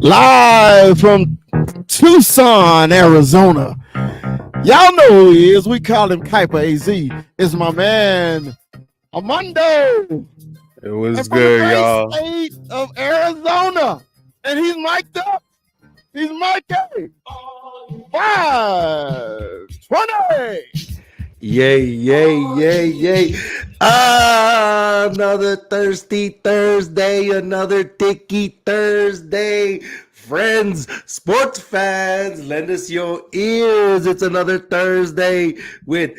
Live from Tucson, Arizona. Y'all know who he is. We call him Kuiper AZ. It's my man, Armando. It was And from the good, great y'all. state of Arizona. And he's mic'd up. He's mic'd up. 520. Yay, yay, yay, yay. Another thirsty Thursday, another ticky Thursday. Friends, sports fans, lend us your ears. It's another Thursday with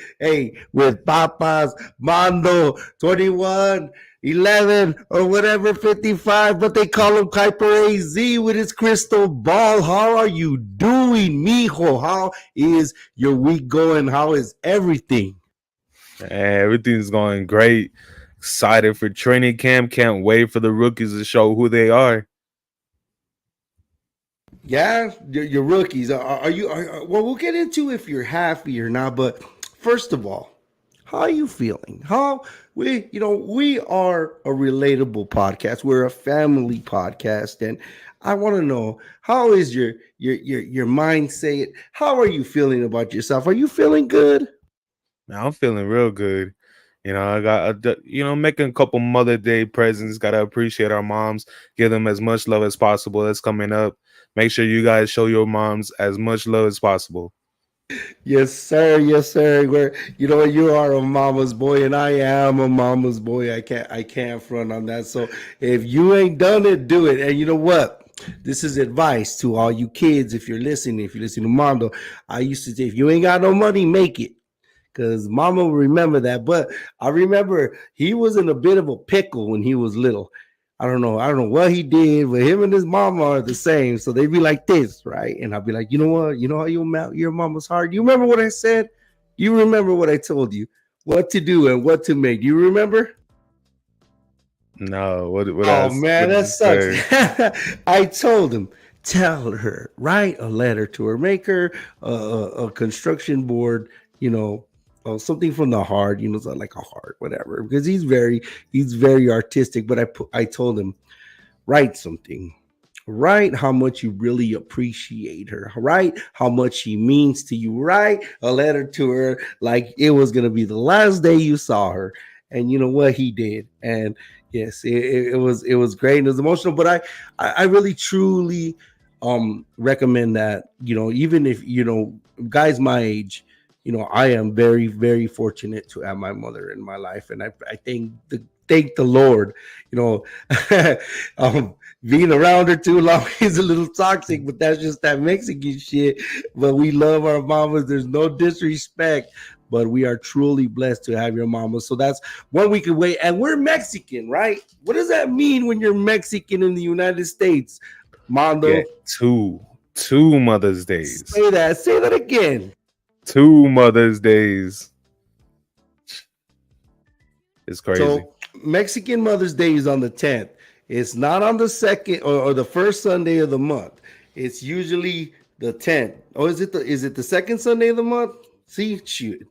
Papa's Mondo 21, 11, or whatever, 55, but they call him Kuiper AZ with his crystal ball. How are you doing, mijo? How is your week going? How is everything? Everything's going great. Excited for training camp. Can't wait for the rookies to show who they are. Yeah, your rookies. Are you? Well, we'll get into if you're happy or not. But first of all, how are you feeling? We are a relatable podcast. We're a family podcast, and I want to know, how is your mindset? How are you feeling about yourself? Are you feeling good? Now I'm feeling real good. I got making a couple Mother Day presents. Got to appreciate our moms. Give them as much love as possible. That's coming up. Make sure you guys show your moms as much love as possible. Yes, sir. Yes, sir. You are a mama's boy, and I am a mama's boy. I can't front on that. So if you ain't done it, do it. And you know what? This is advice to all you kids. If you're listening to Mondo, I used to say, if you ain't got no money, make it. Because mama will remember that. But I remember he was in a bit of a pickle when he was little. I don't know what he did, but him and his mama are the same. So they be like this, right? And I'll be like, you know what? You know how you melt your mama's heart? You remember what I said? You remember what I told you? What to do and what to make. You remember? No, what oh, man, that sucks. I told him, tell her, write a letter to her, make her a construction board, something from the heart, like a heart, whatever, because he's very artistic. But I told him, write something, write how much you really appreciate her, write how much she means to you, write a letter to her like it was going to be the last day you saw her. And you know what he did? And yes, it was great and it was emotional. But I really truly recommend that, even if, guys my age, I am very, very fortunate to have my mother in my life. And I thank the Lord, being around her too long is a little toxic, but that's just that Mexican shit. But we love our mamas. There's no disrespect, but we are truly blessed to have your mama. So that's 1 week away. And we're Mexican, right? What does that mean when you're Mexican in the United States, Mondo? Yeah, two Mother's Days. Say that again. 2 Mother's Days. It's crazy. So Mexican Mother's Day is on the 10th. It's not on the second or the first Sunday of the month. It's usually the 10th. Or is it the second Sunday of the month? See, shoot.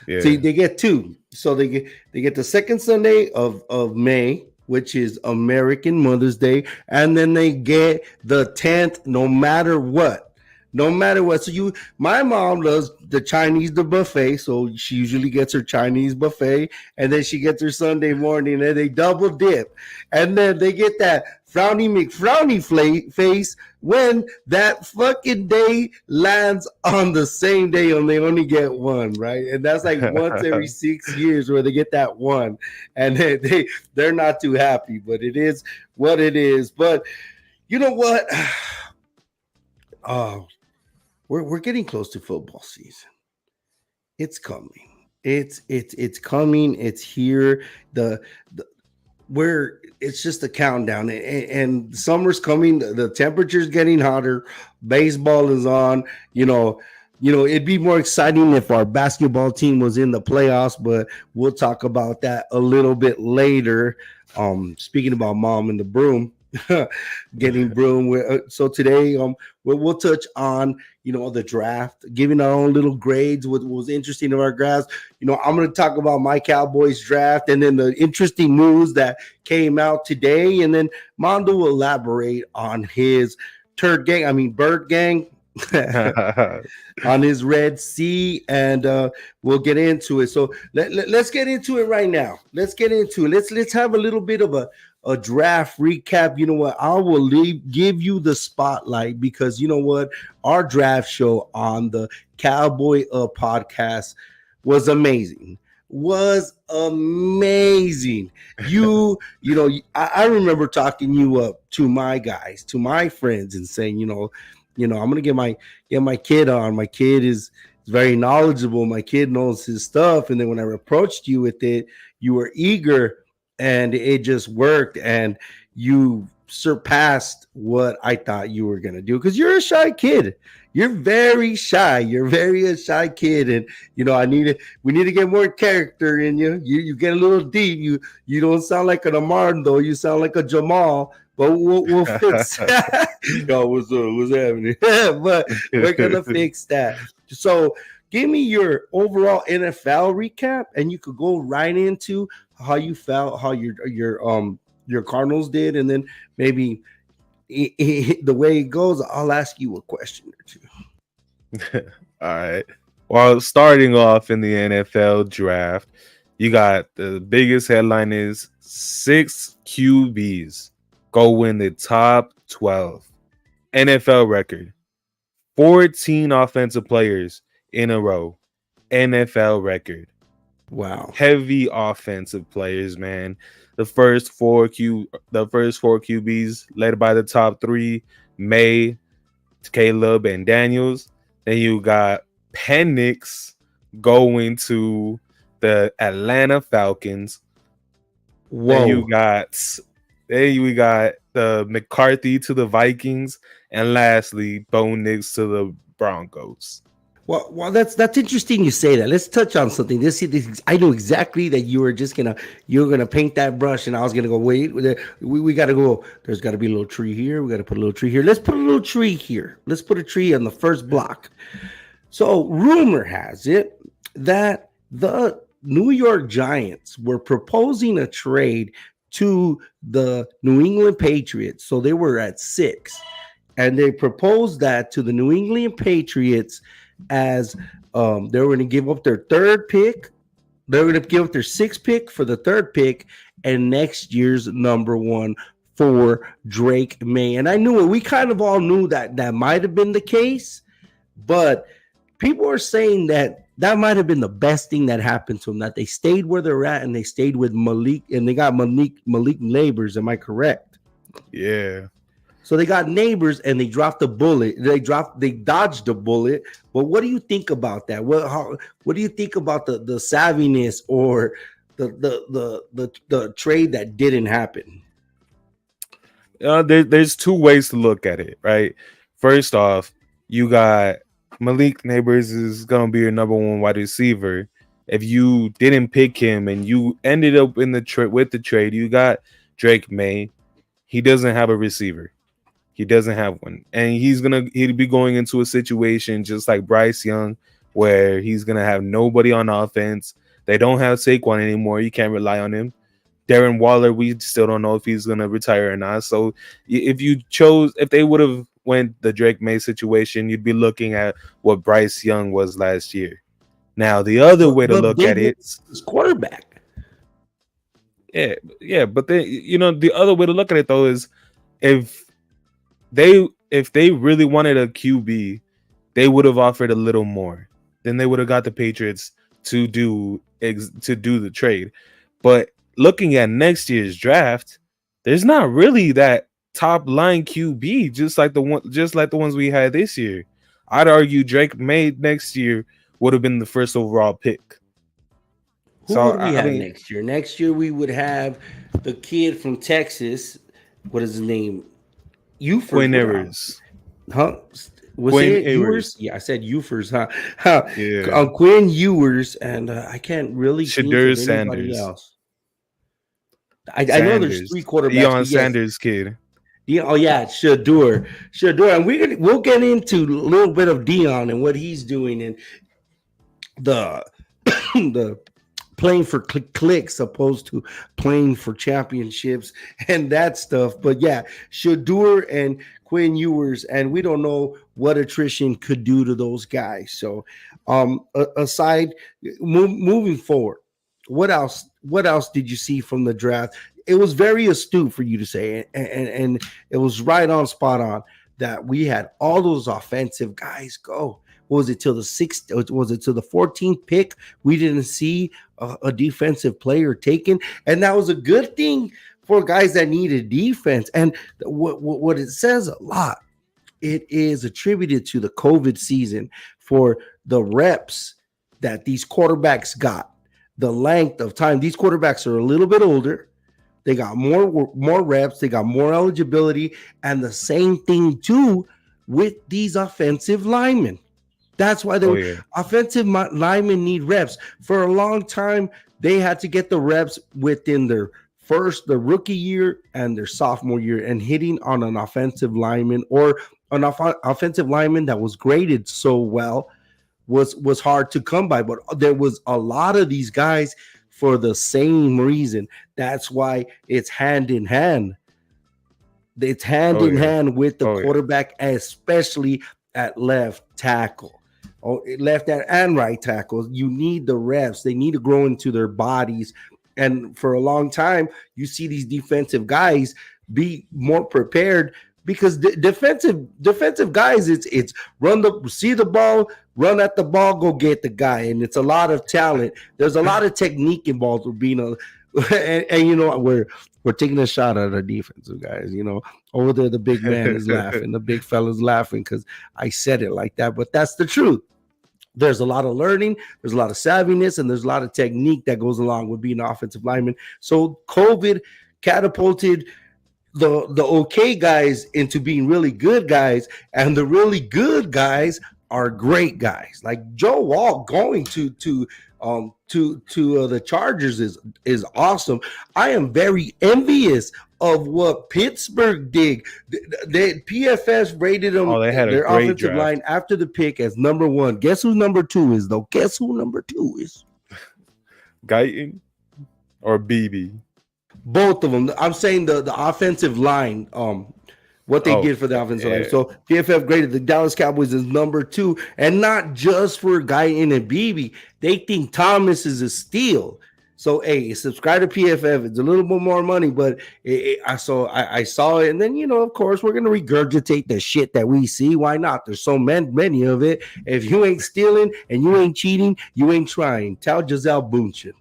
Yeah. See, they get 2. So they get the second Sunday of May, which is American Mother's Day, and then they get the 10th no matter what. No matter what. So my mom does the buffet. So she usually gets her Chinese buffet, and then she gets her Sunday morning, and they double dip. And then they get that frowny McFrowny face when that fucking day lands on the same day and they only get one, right? And that's like once every 6 years where they get that one. And they're not too happy, but it is what it is. But you know what? We're getting close to football season. It's coming. It's coming. It's here. It's just a countdown, and summer's coming. The temperature's getting hotter. Baseball is on. It'd be more exciting if our basketball team was in the playoffs, but we'll talk about that a little bit later. Speaking about Mom and the Broom, getting broom. So today, we'll touch on the draft, giving our own little grades. What was interesting of our drafts. I'm going to talk about my Cowboys draft, and then the interesting news that came out today, and then Mondo will elaborate on his bird gang. On his Red Sea, and we'll get into it. So let's get into it right now. Let's get into it. Let's have a little bit of a draft recap. You know what? I will give you the spotlight, because you know what? Our draft show on the Cowboy podcast was amazing. Was amazing. I remember talking you up to my guys, to my friends, and saying, I'm gonna get my kid on. My kid is very knowledgeable. My kid knows his stuff. And then when I approached you with it, you were eager, and it just worked. And you surpassed what I thought you were gonna do, because you're a shy kid. You're very shy. You're very a shy kid, and we need to get more character in you. You get a little deep. You don't sound like an Armando. You sound like a Jamal. But we'll fix that. Yo, what's up? What's happening? But we're gonna fix that. So give me your overall NFL recap, and you could go right into how you felt, how your Cardinals did, and then maybe the way it goes, I'll ask you a question or two. All right. Well, starting off in the NFL draft, you got the biggest headline is 6 QBs go in the top 12. NFL record. 14 offensive players in a row. NFL record. Wow. Heavy offensive players, man. The first four QBs led by the top 3, May, Caleb, and Daniels. Then you got Penix going to the Atlanta Falcons. Whoa. Then we got the McCarthy to the Vikings, and lastly, Bo Nix to the Broncos. Well, that's interesting you say that. Let's touch on something. This I knew exactly that you were gonna paint that brush, and I was gonna go, wait, we gotta go. There's got to be a little tree here. We got to put a little tree here. Let's put a little tree here. Let's put a tree on the first block. So rumor has it that the New York Giants were proposing a trade to the New England Patriots. So they were at 6, and they proposed that to the New England Patriots as they were going to give up their 3rd pick. They were going to give up their 6th pick for the 3rd pick, and next year's number 1 for Drake May. And I knew it. We kind of all knew that might have been the case, but people are saying that might have been the best thing that happened to them, that they stayed where they're at, and they stayed with Malik, and they got Malik Neighbors. Am I correct? Yeah. So they got Neighbors, and they dropped the bullet. They dodged the bullet. But what do you think about that? What do you think about the savviness or the trade that didn't happen? There's 2 ways to look at it, right? First off, you got Malik Neighbors is going to be your number 1 wide receiver. If you didn't pick him and you ended up in the trade, you got Drake May. He doesn't have a receiver. He doesn't have one. And he'll be going into a situation just like Bryce Young, where he's going to have nobody on offense. They don't have Saquon anymore. You can't rely on him. Darren Waller, we still don't know if he's going to retire or not. So if they would have went the Drake May situation, you'd be looking at what Bryce Young was last year. Now, the other way to look at it is quarterback. Yeah, but the other way to look at it though is if they really wanted a QB, they would have offered a little more. Then they would have got the Patriots to do the trade. But looking at next year's draft, there's not really that top line QB, just like the ones we had this year. I'd argue Drake May next year would have been the first overall pick. Who would we have next year? Next year we would have the kid from Texas. What is his name? Quinn Ewers. Huh? Was Quinn it Ewers? Yeah, I said Ewers, huh? Yeah. Quinn Ewers, and I can't really Shadur think of anybody Sanders. else. I know there's 3 quarterbacks. Deion Sanders' kid. Oh yeah, Shadur, and we'll get into a little bit of Dion and what he's doing and the the playing for clicks opposed to playing for championships and that stuff. But yeah, Shadur and Quinn Ewers, and we don't know what attrition could do to those guys. So, aside, moving forward, what else? What else did you see from the draft? It was very astute for you to say, and it was right on, spot on that we had all those offensive guys go. What was it till the sixth? Was it till the 14th pick? We didn't see a defensive player taken, and that was a good thing for guys that needed defense. And what it says a lot, it is attributed to the COVID season for the reps that these quarterbacks got, the length of time. These quarterbacks are a little bit older. They got more reps. They got more eligibility, and the same thing too with these offensive linemen. That's why offensive linemen need reps. For a long time, they had to get the reps within their rookie year and their sophomore year, and hitting on an offensive lineman or an offensive lineman that was graded so well was hard to come by. But there was a lot of these guys for the same reason. That's why it's hand in hand. It's hand in hand with the quarterback, especially at left tackle. Left and right tackles, you need the reps. They need to grow into their bodies. And for a long time, you see these defensive guys be more prepared because defensive guys, it's see the ball, run at the ball, go get the guy. And it's a lot of talent. There's a lot of technique involved with being and you know, we're taking a shot at our defensive guys. You know, over there, the big man is laughing. The big fella's laughing because I said it like that. But that's the truth. There's a lot of learning, there's a lot of savviness, and there's a lot of technique that goes along with being an offensive lineman. So COVID catapulted the okay guys into being really good guys, and the really good guys are great guys. Like Joe Wall going to the Chargers is awesome. I am very envious of what Pittsburgh did. The PFF rated them, their offensive line after the pick as number one. Guess who number two is, though? Guess who number two is? Guyton or BB? Both of them. I'm saying the offensive line, what they did for the offensive line. So PFF graded the Dallas Cowboys as number two, and not just for Guyton and BB. They think Thomas is a steal. So, hey, subscribe to PFF. It's a little bit more money, but I saw it. And then, you know, of course, we're going to regurgitate the shit that we see. Why not? There's so many of it. If you ain't stealing and you ain't cheating, you ain't trying. Tell Giselle Bundchen.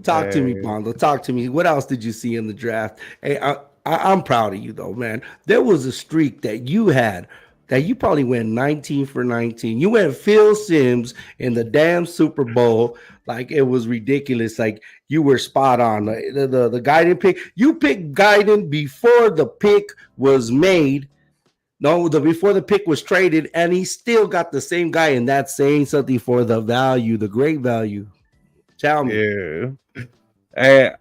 Talk to me, Bondo. Talk to me. What else did you see in the draft? Hey, I'm proud of you, though, man. There was a streak that you had that you probably went 19 for 19. You went Phil Simms in the damn Super Bowl. Like, it was ridiculous. Like, you were spot on. The Guyton pick. You picked Guyton before the pick was made. No, before the pick was traded, and he still got the same guy, and that's saying something for the value, the great value. Tell me. Yeah.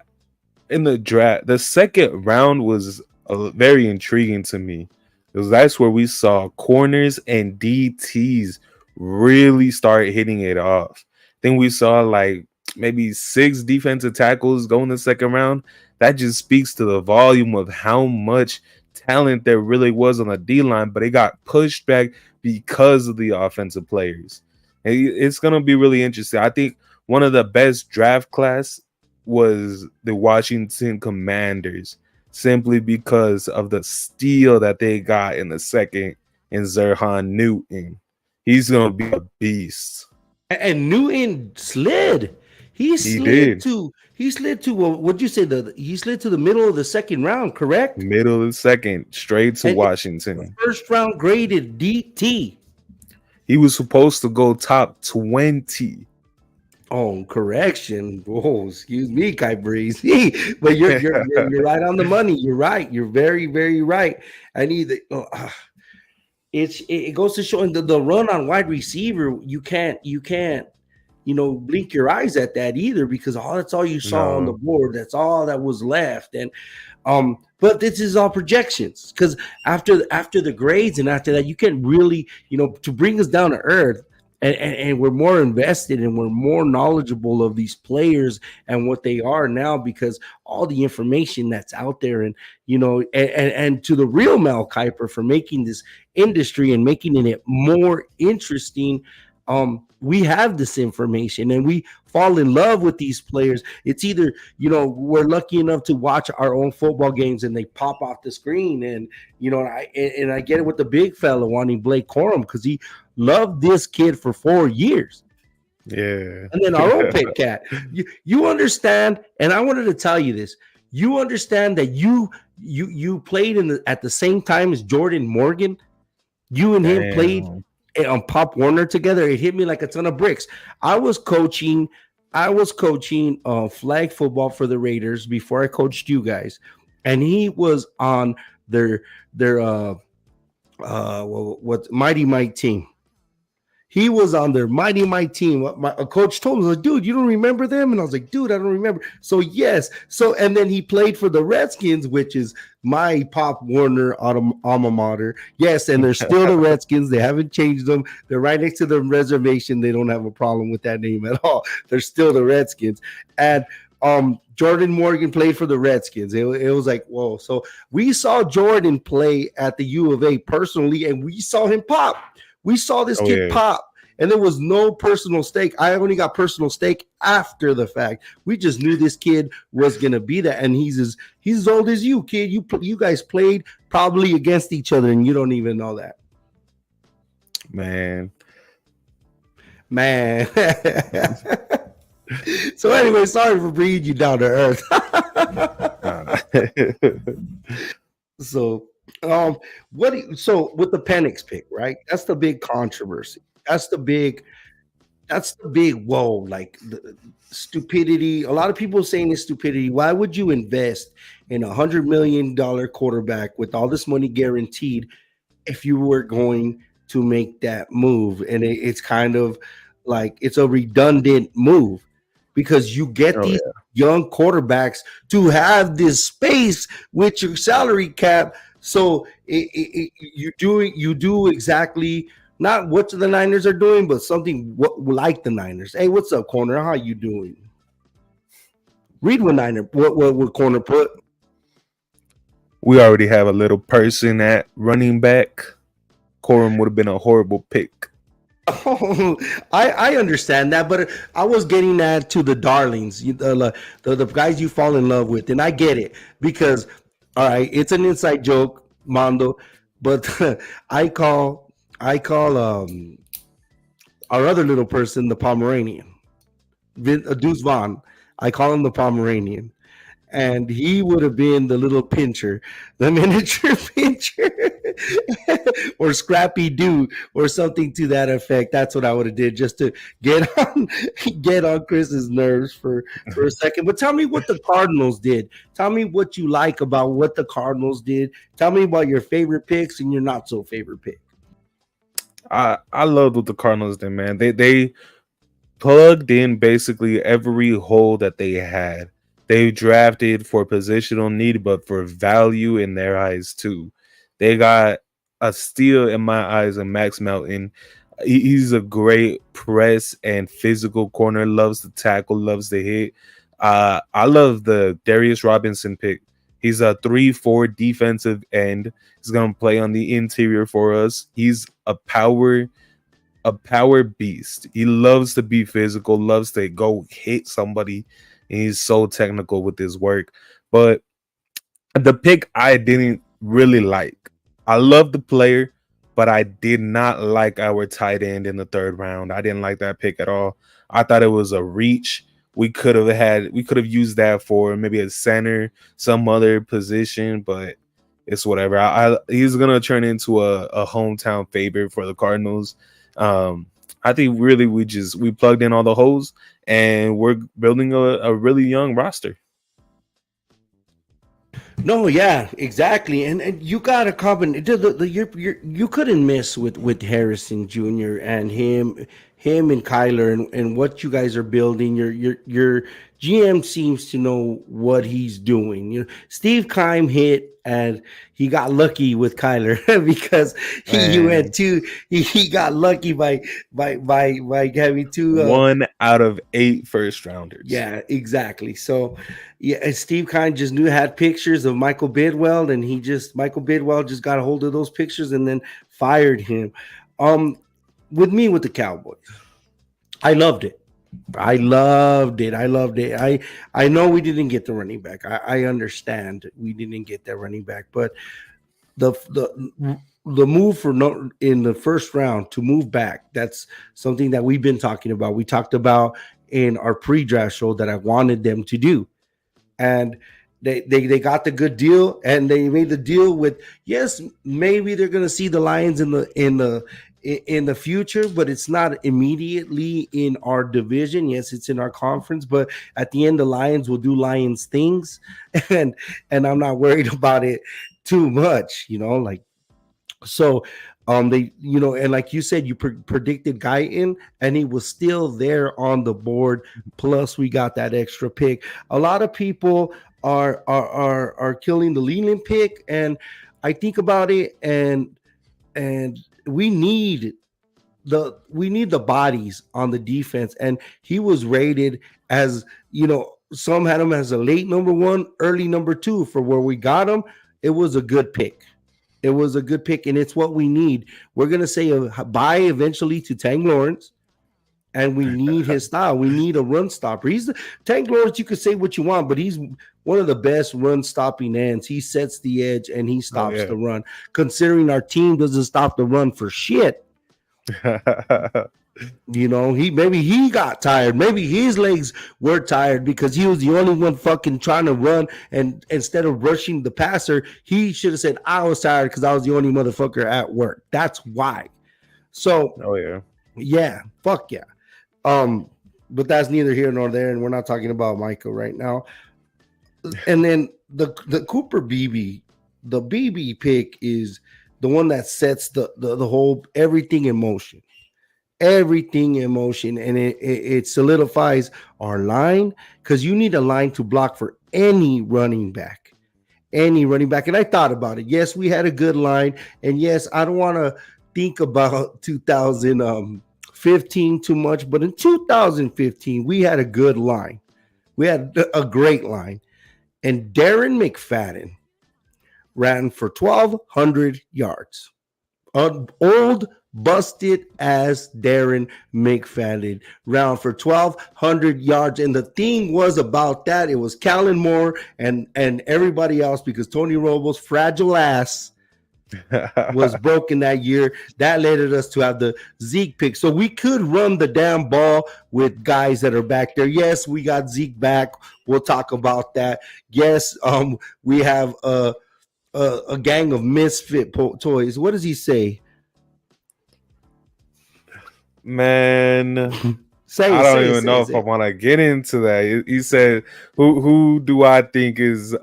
In the draft, the second round was very intriguing to me. Because that's where we saw corners and DTs really start hitting it off. Then we saw like maybe 6 defensive tackles go in the second round. That just speaks to the volume of how much talent there really was on the D-line, but it got pushed back because of the offensive players. And it's going to be really interesting. I think one of the best draft class was the Washington Commanders, simply because of the steal that they got in the second in Zerhan Newton. He's going to be a beast. And Newton slid. He slid to what'd you say? He slid to the middle of the second round, correct? Middle of the second, straight to Washington. First round graded DT. He was supposed to go top 20. Oh, correction. Oh, excuse me, Kai Breeze. But you're right on the money. You're right. You're very, very right. I need the. It goes to show the run on wide receiver. You can't blink your eyes at that either, because that's all you saw on the No. board. That's all that was left. And but this is all projections, because after the grades and after that, you can really, to bring us down to earth. And we're more invested and we're more knowledgeable of these players and what they are now, because all the information that's out there. And and to the real Mel Kiper for making this industry and making it more interesting. We have this information and we fall in love with these players. It's either, we're lucky enough to watch our own football games and they pop off the screen. And, I get it with the big fella wanting Blake Corum, because he loved this kid for 4 years. Yeah. And then our own pit cat, you understand. And I wanted to tell you this. You understand that you played at the same time as Jordan Morgan. You and him played on Pop Warner together. It hit me like a ton of bricks. I was coaching flag football for the Raiders before I coached you guys, and he was on their Mighty Mike team. He was on their Mighty Mike team. A coach told me, like, dude, you don't remember them? And I was like, dude, I don't remember. So yes. And then he played for the Redskins, which is my Pop Warner alma mater. Yes, and they're still the Redskins. They haven't changed them. They're right next to the reservation. They don't have a problem with that name at all. They're still the Redskins. And Jordan Morgan played for the Redskins. It was like, whoa. So we saw Jordan play at the U of A personally, and we saw him pop. We saw this kid pop, and there was no personal stake. I only got personal stake after the fact. We just knew this kid was going to be that, and he's as old as you, kid. You guys played probably against each other, and you don't even know that. Man. So anyway, sorry for bringing you down to earth. So with the Penix pick, right? That's the big controversy. That's the big whoa, like the stupidity. A lot of people saying it's stupidity. Why would you invest in $100 million quarterback with all this money guaranteed if you were going to make that move? And it's kind of like it's a redundant move, because you get these young quarterbacks to have this space with your salary cap. So you do exactly not what the Niners are doing, but something like the Niners. Hey, what's up, corner? How you doing? Read what Niner what corner put. We already have a little person at running back. Corum would have been a horrible pick. Oh, I understand that, but I was getting that to the darlings, the guys you fall in love with, and I get it, because all right, it's an inside joke, Mondo, but I call our other little person the Pomeranian, Deuce Vaughn. I call him the Pomeranian, and he would have been the little pincher, the miniature pincher, or Scrappy Doo, or something to that effect. That's what I would have did, just to get on Chris's nerves for a second. But tell me what the Cardinals did. Tell me what you like about what the Cardinals did. Tell me about your favorite picks and your not so favorite pick. I loved what the Cardinals did, man. They plugged in basically every hole that they had. They drafted for positional need, but for value in their eyes too. They got a steal in my eyes in Max Melton. He's a great press and physical corner. Loves to tackle, loves to hit. I love the Darius Robinson pick. He's a 3-4 defensive end. He's gonna play on the interior for us. He's a power beast. He loves to be physical, loves to go hit somebody. And he's so technical with his work. But the pick I didn't really like. I love the player, but I did not like our tight end in the 3rd round. I didn't like that pick at all. I thought it was a reach. We could have used that for maybe a center, some other position, but it's whatever. He's gonna turn into a hometown favorite for the Cardinals. I think really we plugged in all the holes, and we're building a really young roster. No, yeah, exactly, and you got a you couldn't miss with Harrison Jr. and him and Kyler and what you guys are building. Your GM seems to know what he's doing. You know, Steve Keim hit and he got lucky with Kyler because he Man, went two. He got lucky by having two. 1 out of 8 first rounders. Yeah, exactly. So, yeah, and Steve Kine just knew had pictures of Michael Bidwell, and Michael Bidwell just got a hold of those pictures and then fired him. Um, with me with the Cowboys, I loved it. I loved it. I loved it. I know we didn't get the running back. I understand we didn't get that running back, but the move for no in the first round to move back, that's something that we've been talking about. We talked about in our pre-draft show that I wanted them to do. And they got the good deal, and they made the deal with, yes, maybe they're gonna see the Lions in the future, but it's not immediately in our division. Yes, it's in our conference, but at the end, the Lions will do Lions things, and I'm not worried about it too much, like so. They, and like you said, you predicted Guyton, and he was still there on the board. Plus, we got that extra pick. A lot of people are killing the Leland pick, and I think about it, and we need the bodies on the defense, and he was rated as, some had him as a late number one, early number two. For where we got him, it was a good pick. It was a good pick, and it's what we need. We're gonna say a bye eventually to Tank Lawrence, and we need his style. We need a run stopper. Tank Lawrence. You could say what you want, but he's one of the best run stopping ends. He sets the edge and he stops the run. Considering our team doesn't stop the run for shit. Maybe he got tired. Maybe his legs were tired because he was the only one fucking trying to run. And instead of rushing the passer, he should have said, I was tired because I was the only motherfucker at work. That's why. So, yeah, fuck yeah. But that's neither here nor there, and we're not talking about Michael right now. And then the Cooper BB, the BB pick is the one that sets the whole everything in motion. Everything in motion, and it solidifies our line, because you need a line to block for any running back. And I thought about it. Yes, we had a good line, and yes, I don't want to think about 2015 too much, but in 2015 we had a good line. We had a great line, and Darren McFadden ran for 1,200 yards. An old busted ass Darren McFadden ran for 1,200 yards, and the thing was about that, it was Callan Moore and everybody else, because Tony Romo's fragile ass was broken that year. That led us to have the Zeke pick, so we could run the damn ball with guys that are back there. Yes, we got Zeke back. We'll talk about that. Yes, we have a gang of misfit toys. What does he say? Man, I don't even know if I want to get into that. He said, "Who do I think is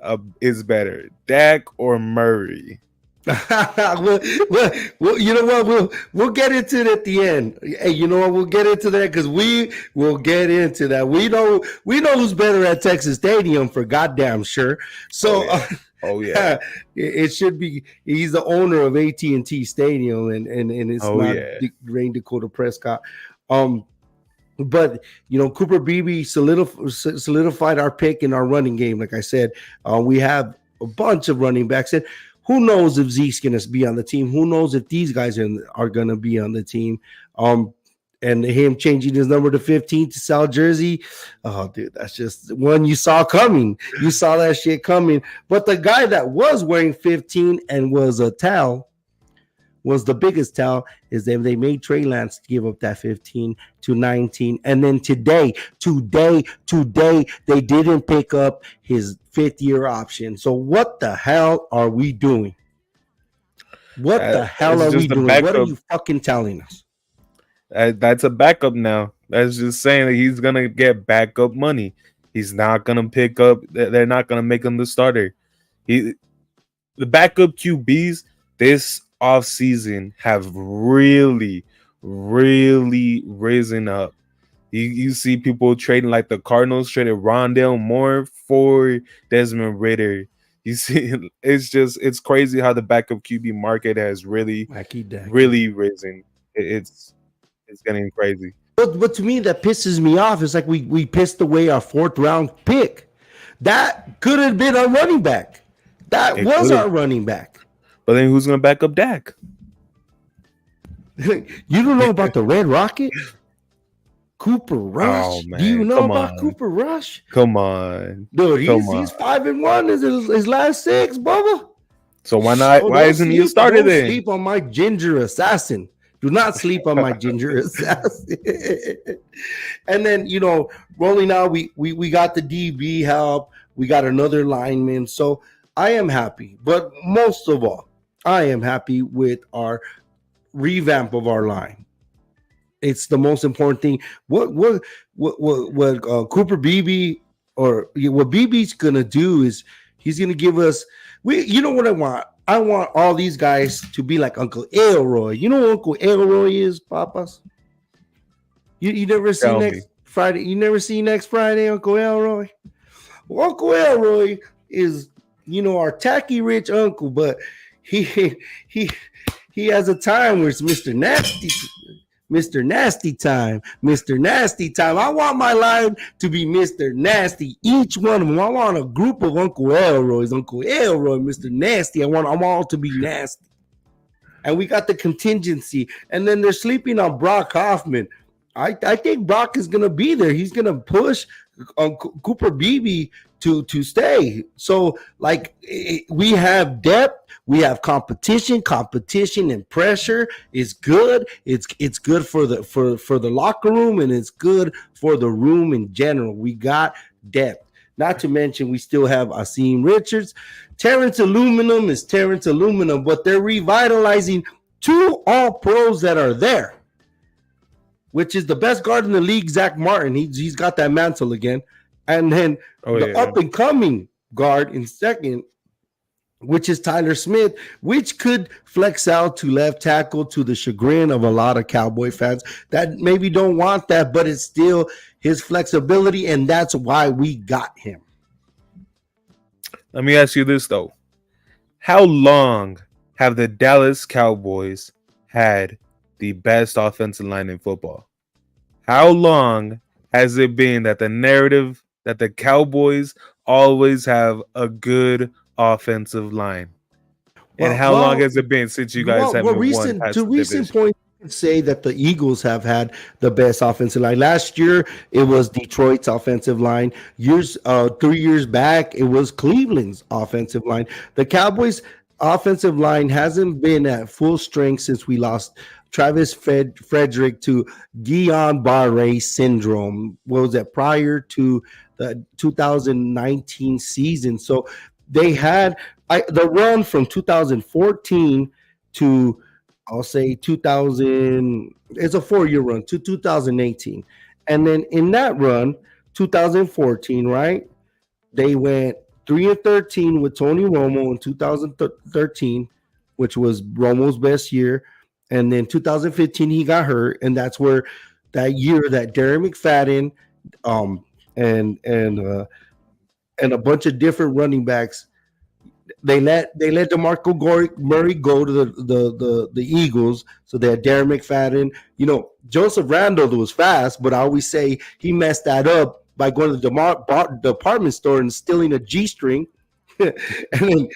better, Dak or Murray?" well, you know what? We'll get into it at the end. Hey, you know what? We'll get into that, because we will get into that. We know who's better at Texas Stadium, for goddamn sure. So. Oh yeah. It should be. He's the owner of AT&T Stadium, and it's not Rain Dakota Prescott. But Cooper Beebe solidified our pick in our running game. Like I said, we have a bunch of running backs, and who knows if Zeke's going to be on the team? Who knows if these guys are going to be on the team? And him changing his number to 15 to Sal Jersey. Oh, dude, that's just one you saw coming. You saw that shit coming. But the guy that was wearing 15 and was a towel, was the biggest towel, is that they made Trey Lance give up that 15 to 19. And then today, they didn't pick up his fifth-year option. So what the hell are we doing? What the hell are we doing? What are you fucking telling us? That's a backup now. That's just saying that he's gonna get backup money. He's not gonna pick up. They're not gonna make him the starter. The backup QBs this offseason have really, really risen up. You see people trading like the Cardinals traded Rondale Moore for Desmond Ritter. You see, it's crazy how the backup QB market has really, Wacky dacky. really risen. It's getting crazy. But to me, that pisses me off. It's like we pissed away our fourth round pick. That could have been our running back. That It was could've. our running back. But then who's gonna back up Dak? You don't know about the Red Rocket? Cooper Rush. Oh man, Do you know come about on, Cooper Rush? come on, Dude, come he's on. 5-1. His last 6, Bubba. So why not? Oh, Why isn't he a starter don't then? sleep on my ginger assassin. Do not sleep on my ginger assassin. And then, rolling out, we got the DB help. We got another lineman. So I am happy. But most of all, I am happy with our revamp of our line. It's the most important thing. What Cooper Beebe or what Beebe's gonna do is he's gonna give us. You know what I want? I want all these guys to be like Uncle Elroy. You know what Uncle Elroy is, Papas? You never see Tell me. next Friday. You never see next Friday, Uncle Elroy. Well, Uncle Elroy is our tacky rich uncle, but he he has a time where it's Mr. Nasty. Mr. Nasty time. Mr. Nasty time. I want my line to be Mr. Nasty. Each one of them. I want a group of Uncle Elroy's. Uncle Elroy, Mr. Nasty. I want them all to be nasty. And we got the contingency. And then they're sleeping on Brock Hoffman. I think Brock is going to be there. He's going to push Cooper Beebe to stay. So, we have depth. We have competition. Competition and pressure is good. It's good for the locker room, and it's good for the room in general. We got depth. Not to mention, we still have Asim Richards. Terrence Aluminum is Terrence Aluminum, but they're revitalizing 2 All-Pros that are there, which is the best guard in the league, Zach Martin. He's got that mantle again. And then up-and-coming guard in second, which is Tyler Smith, which could flex out to left tackle to the chagrin of a lot of Cowboy fans that maybe don't want that, but it's still his flexibility, and that's why we got him. Let me ask you this, though. How long have the Dallas Cowboys had the best offensive line in football? How long has it been that the narrative that the Cowboys always have a good offensive line? And how long has it been since you guys haven't won past the recent points, you could say that the Eagles have had the best offensive line. Last year, it was Detroit's offensive line. 3 years back, it was Cleveland's offensive line. The Cowboys' offensive line hasn't been at full strength since we lost Travis Frederick to Guillain-Barré syndrome. What was that? Prior to the 2019 season. So they had the run from 2014 to, I'll say 2000. It's a 4-year run to 2018, and then in that run, 2014, right? They went 3-13 with Tony Romo in 2013, which was Romo's best year, and then 2015 he got hurt, and that's where that year that Darren McFadden, and a bunch of different running backs. They let DeMarco Murray go to the Eagles, so they had Darren McFadden. Joseph Randall was fast, but I always say he messed that up by going to the department store and stealing a G-string. And then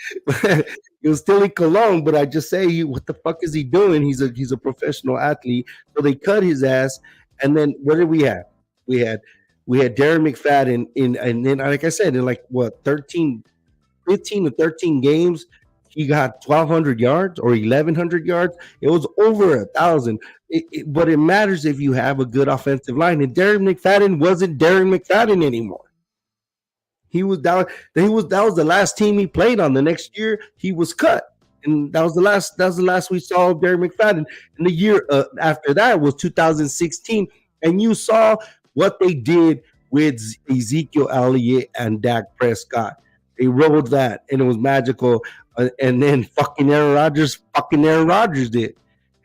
he was stealing cologne, but I just say, what the fuck is he doing? He's a professional athlete. So they cut his ass. And then what did we have? We had Darren McFadden and then, like I said, in 15 to 13 games, he got 1,200 yards or 1,100 yards. It was over 1,000. But it matters if you have a good offensive line. And Darren McFadden wasn't Darren McFadden anymore. That was the last team he played on. The next year he was cut, and that was the last we saw of Darren McFadden. And the year after that was 2016, and you saw what they did with Ezekiel Elliott and Dak Prescott. They rolled that, and it was magical. And then fucking Aaron Rodgers did.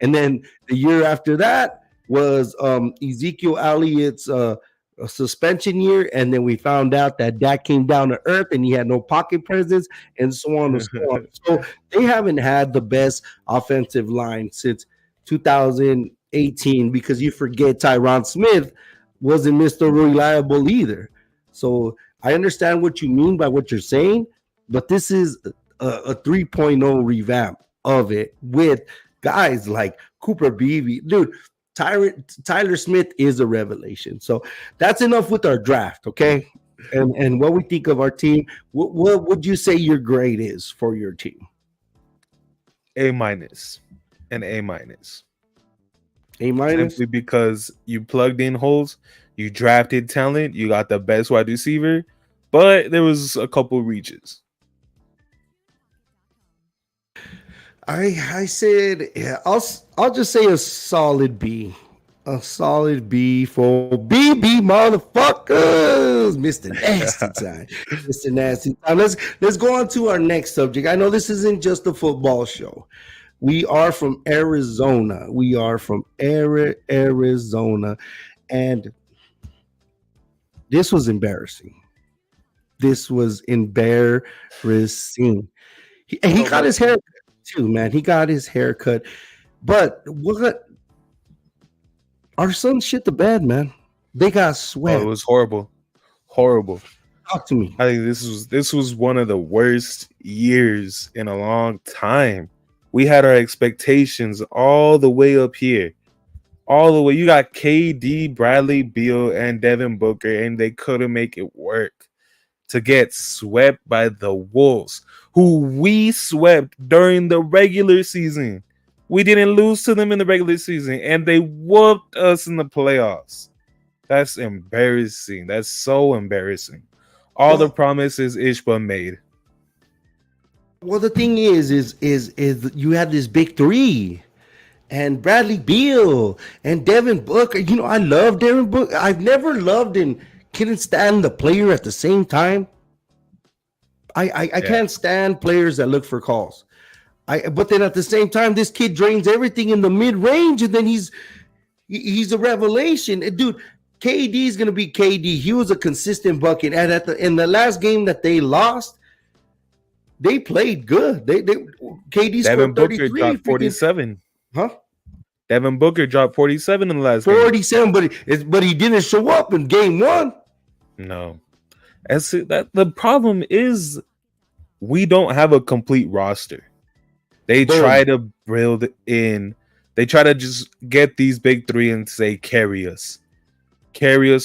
And then the year after that was Ezekiel Elliott's a suspension year, and then we found out that Dak came down to earth and he had no pocket presence, and so on and so on. So they haven't had the best offensive line since 2018 because you forget Tyron Smith wasn't Mr. Reliable either. So I understand what you mean by what you're saying, but this is a 3.0 revamp of it with guys like Cooper Beebe. Dude, Tyler Smith is a revelation. So that's enough with our draft, okay? And what we think of our team. What would you say your grade is for your team? A minus, an A minus. A minus? Simply because you plugged in holes, you drafted talent, you got the best wide receiver, but there was a couple reaches. I said, yeah, I'll just say a solid B. A solid B for BB motherfuckers. Mr. Nasty Time. Mr. Nasty Time. Let's go on to our next subject. I know this isn't just a football show. We are from Arizona. We are from Arizona. And this was embarrassing. This was embarrassing. He got his hair too, man. He got his hair cut. But what? Our son shit the bed, man. They got swept. Oh, it was horrible. Horrible. Talk to me. I think this was one of the worst years in a long time. We had our expectations all the way up here. All the way. You got KD, Bradley Beal, and Devin Booker, and they couldn't make it work. To get swept by the Wolves, who we swept during the regular season. We didn't lose to them in the regular season, and they whooped us in the playoffs. That's embarrassing. That's so embarrassing. All the promises Ishba made. Well, the thing is you had this big three, and Bradley Beal and Devin Booker. You know, I love Devin Booker. I've never loved and couldn't stand the player at the same time. I can't stand players that look for calls. But then at the same time, this kid drains everything in the mid range, and then he's a revelation, dude. KD is gonna be KD. He was a consistent bucket, and in the last game that they lost, they played good. They KD Devin scored Booker 33, dropped 47. huh? Devin Booker dropped 47 in the last game. 47, but he didn't show up in game one. No, and see, that the problem is we don't have a complete roster. They try to build in. They try to just get these big three and say, carry us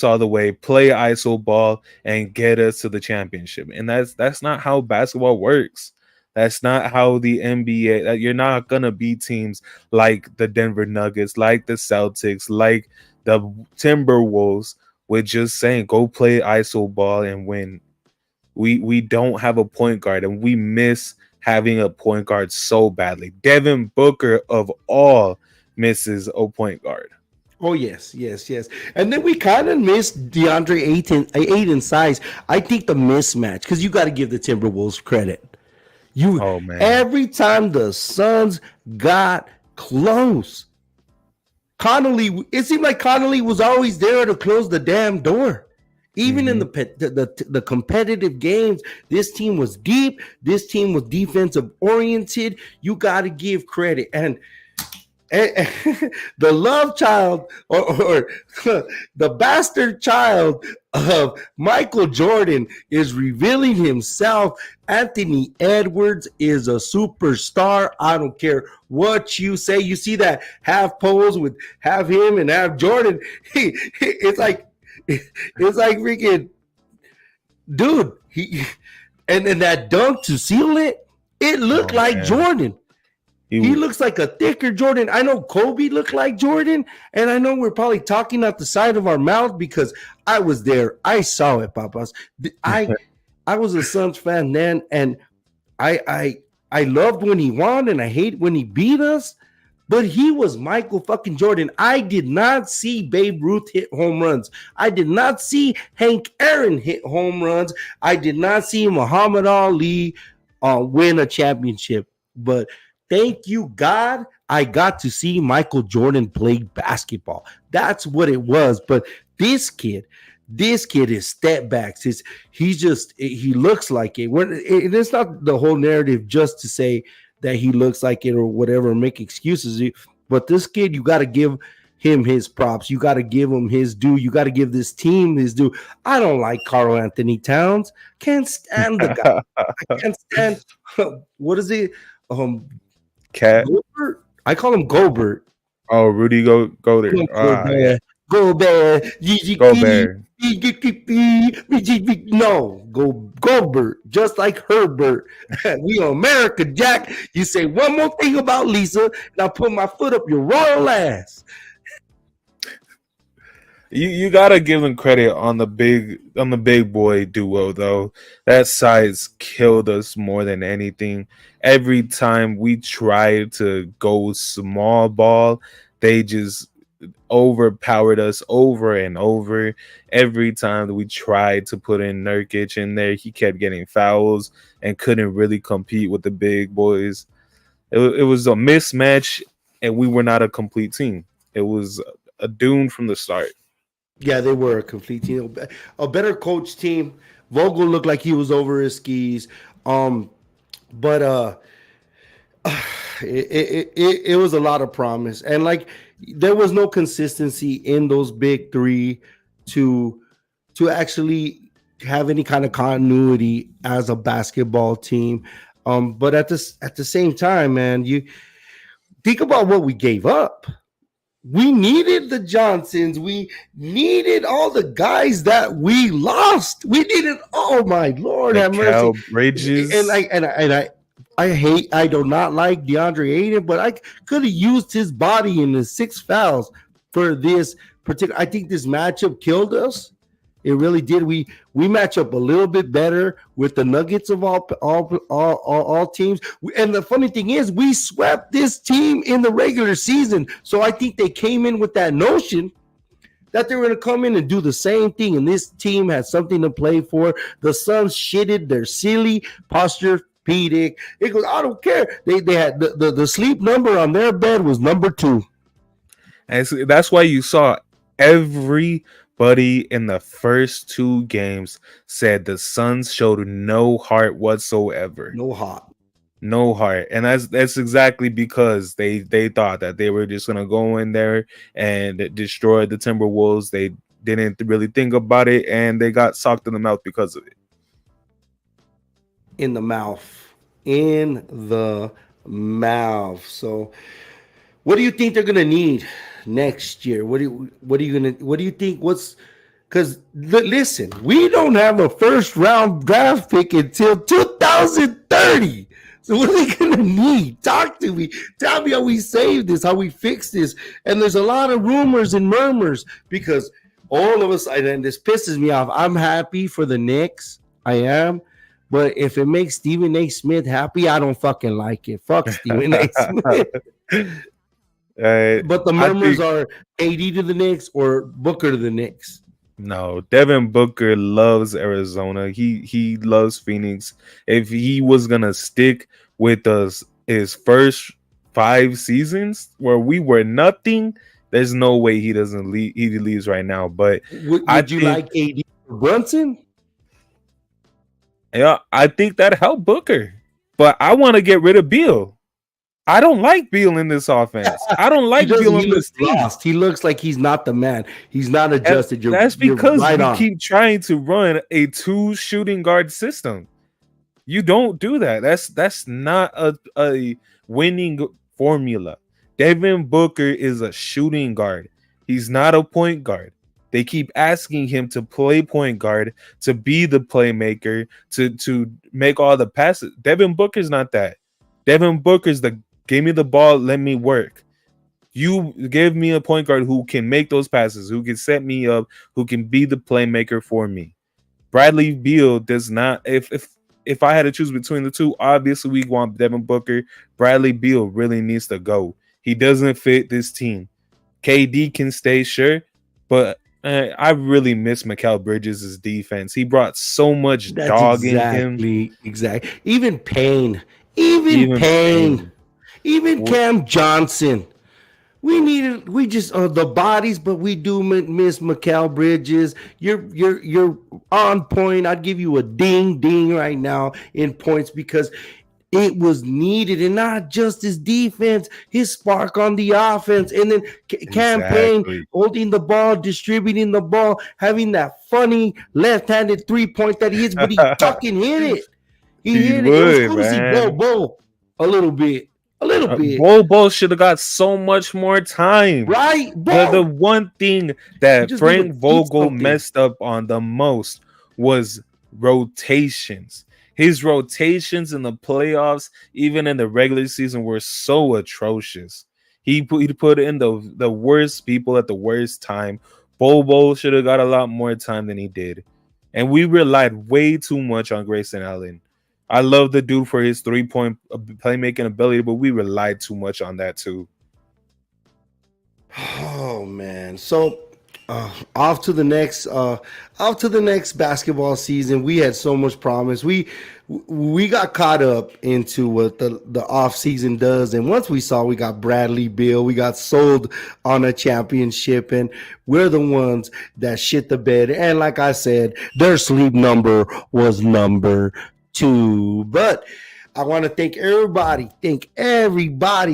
all the way, play ISO ball, and get us to the championship. And that's not how basketball works. That's not how the NBA. You're not gonna beat teams like the Denver Nuggets, like the Celtics, like the Timberwolves with just saying go play ISO ball and win. We don't have a point guard, and we miss having a point guard so badly. Devin Booker of all misses a point guard. Oh, yes. And then we kind of missed DeAndre Ayton size. I think the mismatch, because you got to give the Timberwolves credit. Every time the Suns got close, it seemed like Connolly was always there to close the damn door. Even in the competitive games, this team was deep. This team was defensive oriented. You got to give credit. And the love child or the bastard child of Michael Jordan is revealing himself. Anthony Edwards is a superstar. I don't care what you say. You see that half pose with half him and half Jordan. It's like freaking dude. And that dunk to seal it, it looked like man. Jordan. He looks like a thicker Jordan. I know Kobe looked like Jordan, and I know we're probably talking out the side of our mouth because I was there. I saw it, Papas. I was a Suns fan then, and I loved when he won, and I hate when he beat us. But he was Michael fucking Jordan. I did not see Babe Ruth hit home runs. I did not see Hank Aaron hit home runs. I did not see Muhammad Ali win a championship. But thank you, God, I got to see Michael Jordan play basketball. That's what it was. But this kid, is step backs. He looks like it. It's not the whole narrative just to say that he looks like it or whatever, make excuses. But this kid, you got to give him his props. You got to give him his due. You got to give this team his due. I don't like Karl Anthony Towns. Can't stand the guy. I can't stand. What is it? Cat. Gobert? I call him Gobert. Oh, Rudy Gobert. Gobert. Gobert. Gobert. No, Gobert, just like Herbert. We America, Jack. You say one more thing about Lisa, and I'll put my foot up your royal ass. You gotta give him credit on the big boy duo though. That size killed us more than anything. Every time we tried to go small ball, they just overpowered us over and over. Every time that we tried to put in Nurkic in there, he kept getting fouls and couldn't really compete with the big boys. It was a mismatch, and we were not a complete team. It was a doom from the start. Yeah, they were a complete team, a better coach team. Vogel looked like he was over his skis, but it was a lot of promise, and like there was no consistency in those big three to actually have any kind of continuity as a basketball team. But at the same time, man, you think about what we gave up. We needed the Johnsons. We needed all the guys that we lost. We needed, oh my Lord, have mercy. Bridges. I do not like DeAndre Ayton, but I could have used his body in the 6 fouls for this particular. I think this matchup killed us. It really did. We match up a little bit better with the Nuggets of all teams. And the funny thing is, we swept this team in the regular season. So I think they came in with that notion that they were going to come in and do the same thing. And this team had something to play for. The Suns shitted their silly posturepedic. It goes, I don't care. They had the sleep number on their bed was number 2. And that's why you saw everybody in the first 2 games said the Suns showed no heart whatsoever. No heart. And that's exactly because they thought that they were just gonna go in there and destroy the Timberwolves. They didn't really think about it, and they got socked in the mouth because of it. In the mouth. So what do you think they're gonna need next year? What do you think? Because listen, we don't have a first round draft pick until 2030. So what are they gonna need? Talk to me. Tell me how we save this, how we fix this. And there's a lot of rumors and murmurs because all of us, and this pisses me off. I'm happy for the Knicks. I am. But if it makes Stephen A. Smith happy, I don't fucking like it. Fuck Stephen A. Smith. But the murmurs are AD to the Knicks or Booker to the Knicks. No, Devin Booker loves Arizona. He loves Phoenix. If he was gonna stick with us his first 5 seasons where we were nothing, there's no way he doesn't leave. He leaves right now. But would you like AD or Brunson? Yeah, I think that helped Booker. But I want to get rid of Beal. I don't like Beal in this offense. I don't like Beal in this team. Lost. He looks like he's not the man. He's not adjusted. That's because we keep trying to run a 2 shooting guard system. You don't do that. That's not a winning formula. Devin Booker is a shooting guard. He's not a point guard. They keep asking him to play point guard, to be the playmaker, to make all the passes. Devin Booker's not that. Devin Booker's the give me the ball, let me work. You give me a point guard who can make those passes, who can set me up, who can be the playmaker for me. Bradley Beal does not. If I had to choose between the two, obviously we want Devin Booker. Bradley Beal really needs to go. He doesn't fit this team. KD can stay, sure, but I really miss Mikal Bridges' defense. He brought so much dog in him. Exactly. Even Payne. Even Cam Johnson. We just the bodies, but we do miss Mikal Bridges. You're on point. I'd give you a ding right now in points because it was needed, and not just his defense, his spark on the offense, and then campaign Exactly. holding the ball, distributing the ball, having that funny left-handed 3-point that he hits, but he fucking hit it. He He hit it. It was would, cool to see man. Bo a little bit. A little bit. Bobo should have got so much more time. Right? The one thing You that just need to Frank eat Vogel something. messed up on the most was rotations. His rotations in the playoffs, even in the regular season, were so atrocious. He put in the worst people at the worst time. Bobo should have got a lot more time than he did. And we relied way too much on Grayson Allen. I love the dude for his 3-point playmaking ability, but we relied too much on that too. Oh man. So off to the next basketball season. We had so much promise. We got caught up into what the off season does, and once we saw we got Bradley Beal, we got sold on a championship, and we're the ones that shit the bed. And like I said, their sleep number was number 2. But I want to thank everybody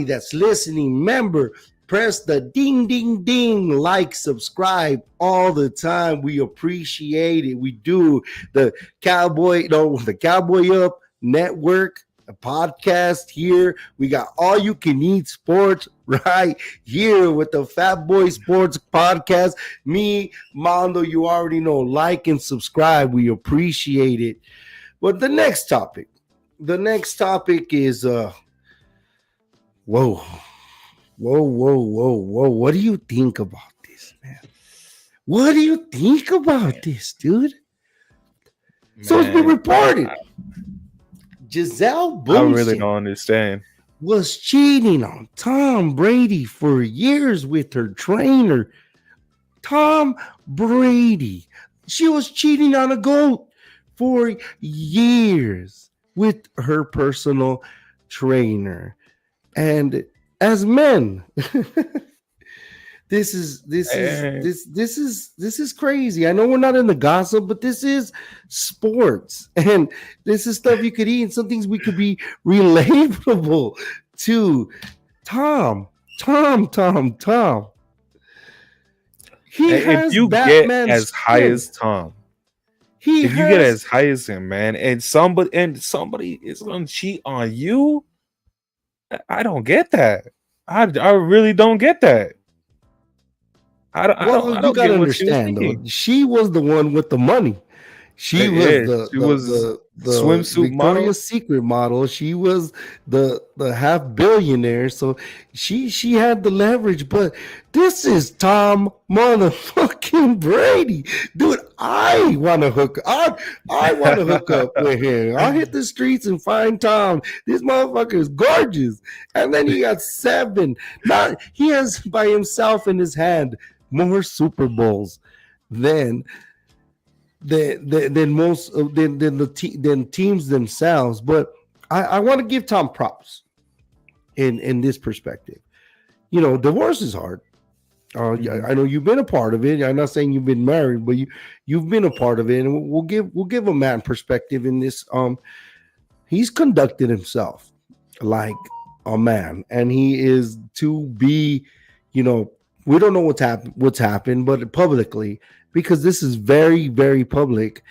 that's listening. Remember, press the ding, like, subscribe all the time. We appreciate it. We do. The Cowboy Up Network, a podcast here. We got All You Can Eat Sports right here with the Fatboy Sports Podcast. Me, Mondo, you already know. Like and subscribe. We appreciate it. But the next topic is whoa. What do you think about this, man? What do you think about this, dude? Man, so it's been reported. Giselle Bundchen, I really don't understand. Was cheating on Tom Brady for years with her trainer. Tom Brady. She was cheating on a GOAT for years with her personal trainer. And as men, this is crazy. I know we're not in the gossip, but this is sports, and this is stuff you could eat, and some things we could be relatable to. Tom. If you get as high as Tom, if you get as high as him, man, and somebody is gonna cheat on you, I don't get that. I really don't get that. I don't you gotta understand though. She was the one with the money. She was the swimsuit Victoria's Secret model. She was the half billionaire. So she had the leverage. But this is Tom motherfucking Brady, dude. I want to hook. I want to hook up with him. I'll hit the streets and find Tom. This motherfucker is gorgeous. And then he got 7. Now he has by himself in his hand more Super Bowls than teams themselves. But I want to give Tom props in this perspective. You know, divorce is hard. I know you've been a part of it. I'm not saying you've been married, but you've been a part of it, and we'll give a man perspective in this. He's conducted himself like a man, and he is to be, you know, we don't know what's happened, but publicly, because this is very, very public,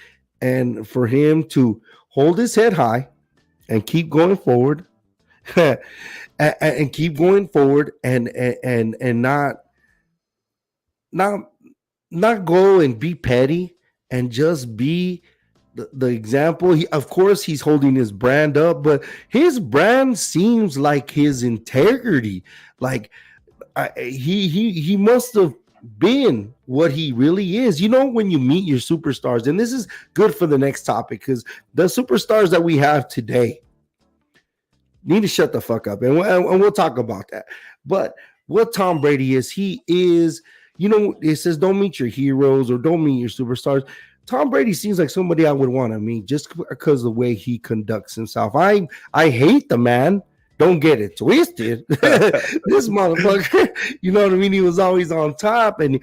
and for him to hold his head high and keep going forward, and keep going forward, and not go and be petty and just be the example. Of course, he's holding his brand up, but his brand seems like his integrity. Like he must have been what he really is. You know, when you meet your superstars, and this is good for the next topic, because the superstars that we have today need to shut the fuck up, and we'll talk about that. But what Tom Brady is, he is, you know, it says don't meet your heroes or don't meet your superstars. Tom Brady seems like somebody I would want to meet just because of the way he conducts himself. I hate the man don't get it twisted. This motherfucker, you know what I mean? He was always on top, and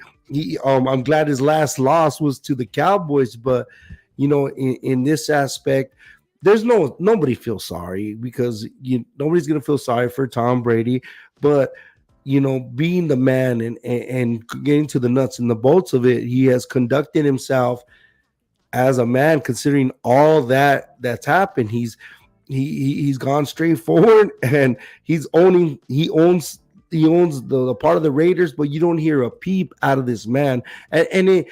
I'm glad his last loss was to the Cowboys. But in this aspect, there's nobody feels sorry because nobody's gonna feel sorry for Tom Brady. But being the man and getting to the nuts and the bolts of it, he has conducted himself as a man, considering all that's happened. He's gone straight forward, and he owns the part of the Raiders, but you don't hear a peep out of this man. And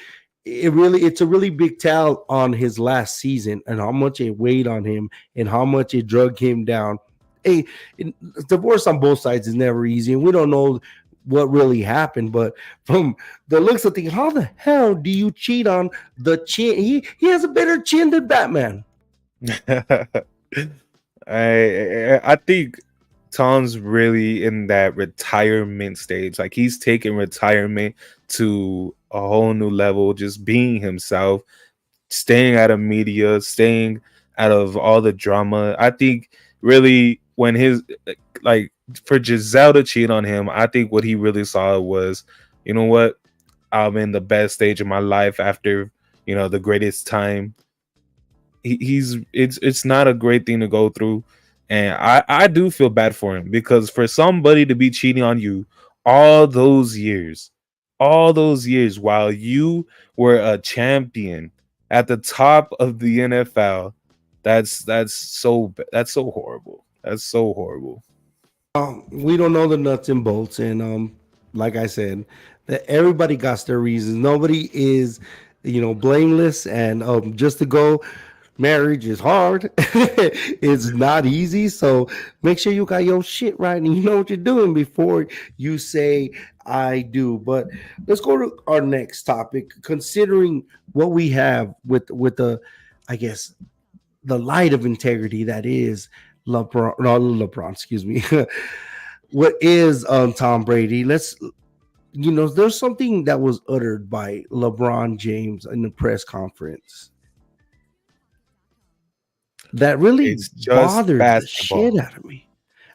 it's a really big tell on his last season and how much it weighed on him and how much it drug him down. Hey, divorce on both sides is never easy, and we don't know what really happened. But from the looks of things, how the hell do you cheat on the chin? He has a better chin than Batman. I think Tom's really in that retirement stage. Like, he's taking retirement to a whole new level, just being himself, staying out of media, staying out of all the drama. I think really when for Giselle to cheat on him, I think what he really saw was, you know what, I'm in the best stage of my life after, the greatest time. It's not a great thing to go through. And I do feel bad for him, because for somebody to be cheating on you all those years while you were a champion at the top of the NFL, that's so horrible. That's so horrible. We don't know the nuts and bolts, and like I said, that everybody got their reasons. Nobody is, blameless, and just to go. Marriage is hard. It's not easy. So make sure you got your shit right and you know what you're doing before you say I do. But let's go to our next topic. Considering what we have with the, I guess, the light of integrity that is LeBron, excuse me. What is Tom Brady? Let's there's something that was uttered by LeBron James in the press conference that really bothered the shit out of me.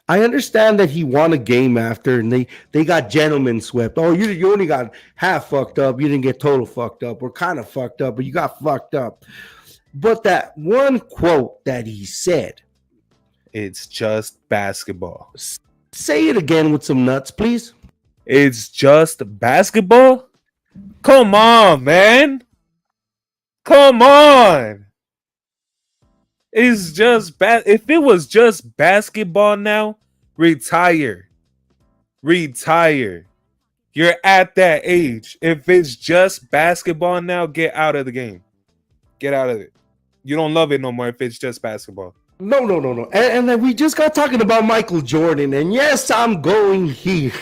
I understand that he won a game after, and they got gentlemen swept. Oh, you only got half fucked up. You didn't get total fucked up, or kind of fucked up, but you got fucked up. But that one quote that he said, "It's just basketball." Say it again with some nuts, please. It's just basketball? Come on, man. Come on. It's just if it was just basketball now, retire. You're at that age. If it's just basketball now, get out of the game. Get out of it. You don't love it no more if it's just basketball. No. And then we just got talking about Michael Jordan. And yes, I'm going here.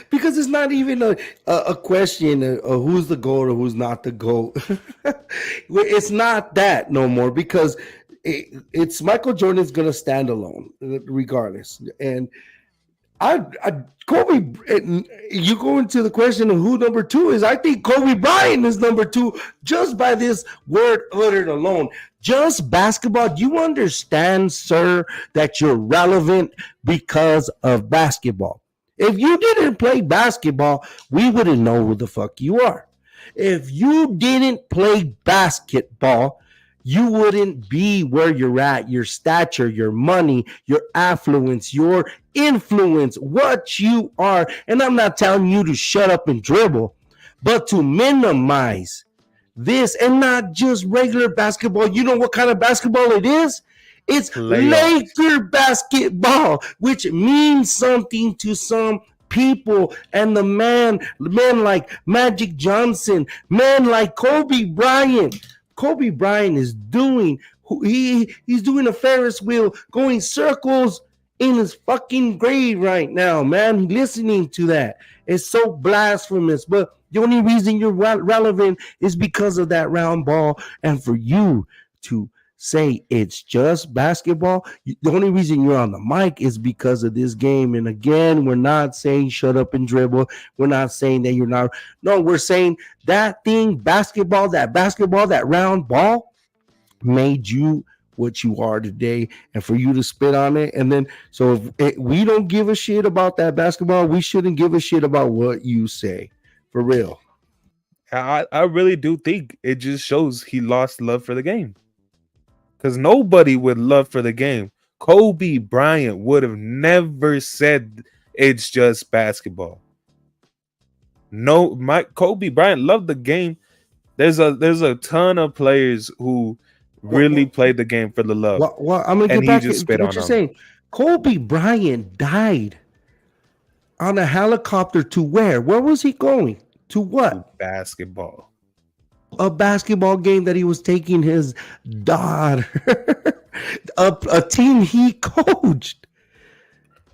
Because it's not even a question of who's the GOAT or who's not the GOAT. It's not that no more, because it's Michael Jordan's going to stand alone regardless. And Kobe, you go into the question of who number two is. I think Kobe Bryant is number two just by this word uttered alone. Just basketball. You understand, sir, that you're relevant because of basketball. If you didn't play basketball, we wouldn't know who the fuck you are. If you didn't play basketball, you wouldn't be where you're at. Your stature, your money, your affluence, your influence, what you are. And I'm not telling you to shut up and dribble, but to minimize this, and not just regular basketball. You know what kind of basketball it is? It's Laker basketball, which means something to some people. And the men like Magic Johnson, men like Kobe Bryant. Kobe Bryant is doing, he's doing a Ferris wheel, going circles in his fucking grave right now, man. Listening to that, it's so blasphemous. But the only reason you're relevant is because of that round ball. And for you to say it's just basketball, the only reason you're on the mic is because of this game. And again, we're not saying shut up and dribble. We're not saying that you're not. No, we're saying that thing, basketball, that round ball made you what you are today, and for you to spit on it. And then, so if we don't give a shit about that basketball, we shouldn't give a shit about what you say, for real. I really do think it just shows he lost love for the game. Because nobody would love for the game. Kobe Bryant would have never said it's just basketball. No, Kobe Bryant loved the game. There's a ton of players who really played the game for the love. Well, I'm gonna get and he back just to spit what on you're them. saying. Kobe Bryant died on a helicopter to where? Where was he going? To what? Basketball. A basketball game that he was taking his daughter, a team he coached.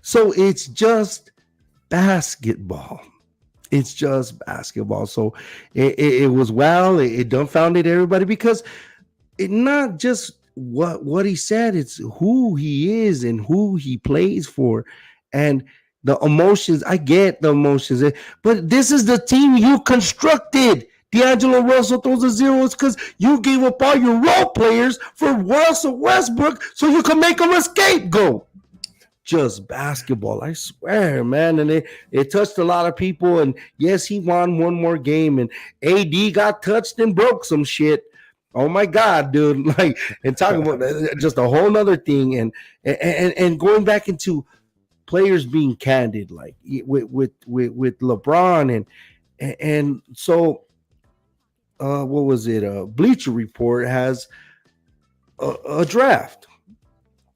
So it's just basketball. It's just basketball. So it was it dumbfounded everybody because it not just what he said, it's who he is and who he plays for. And the emotions, I get the emotions, but this is the team you constructed. D'Angelo Russell throws a zero. It's because you gave up all your role players for Russell Westbrook so you can make him a scapegoat. Just basketball, I swear, man. And it touched a lot of people. And yes, he won one more game. And AD got touched and broke some shit. Oh my God, dude! Like, and talking about just a whole nother thing. And going back into players being candid, like with LeBron and so. What was it? Bleacher Report has a draft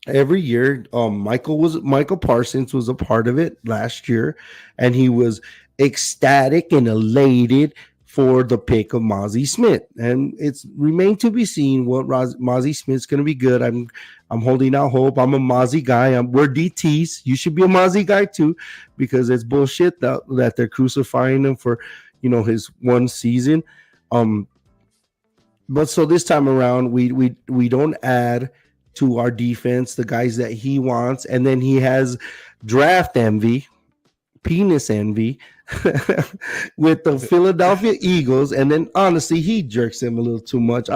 every year. Michael Parsons was a part of it last year, and he was ecstatic and elated for the pick of Mozzie Smith. And it's remained to be seen what Mozzie Smith's going to be good. I'm holding out hope. I'm a Mozzie guy. We're DTs. You should be a Mozzie guy too, because it's bullshit that they're crucifying him for, his one season. But so this time around, we don't add to our defense the guys that he wants, and then he has draft envy, penis envy with the Philadelphia Eagles, and then honestly, he jerks him a little too much.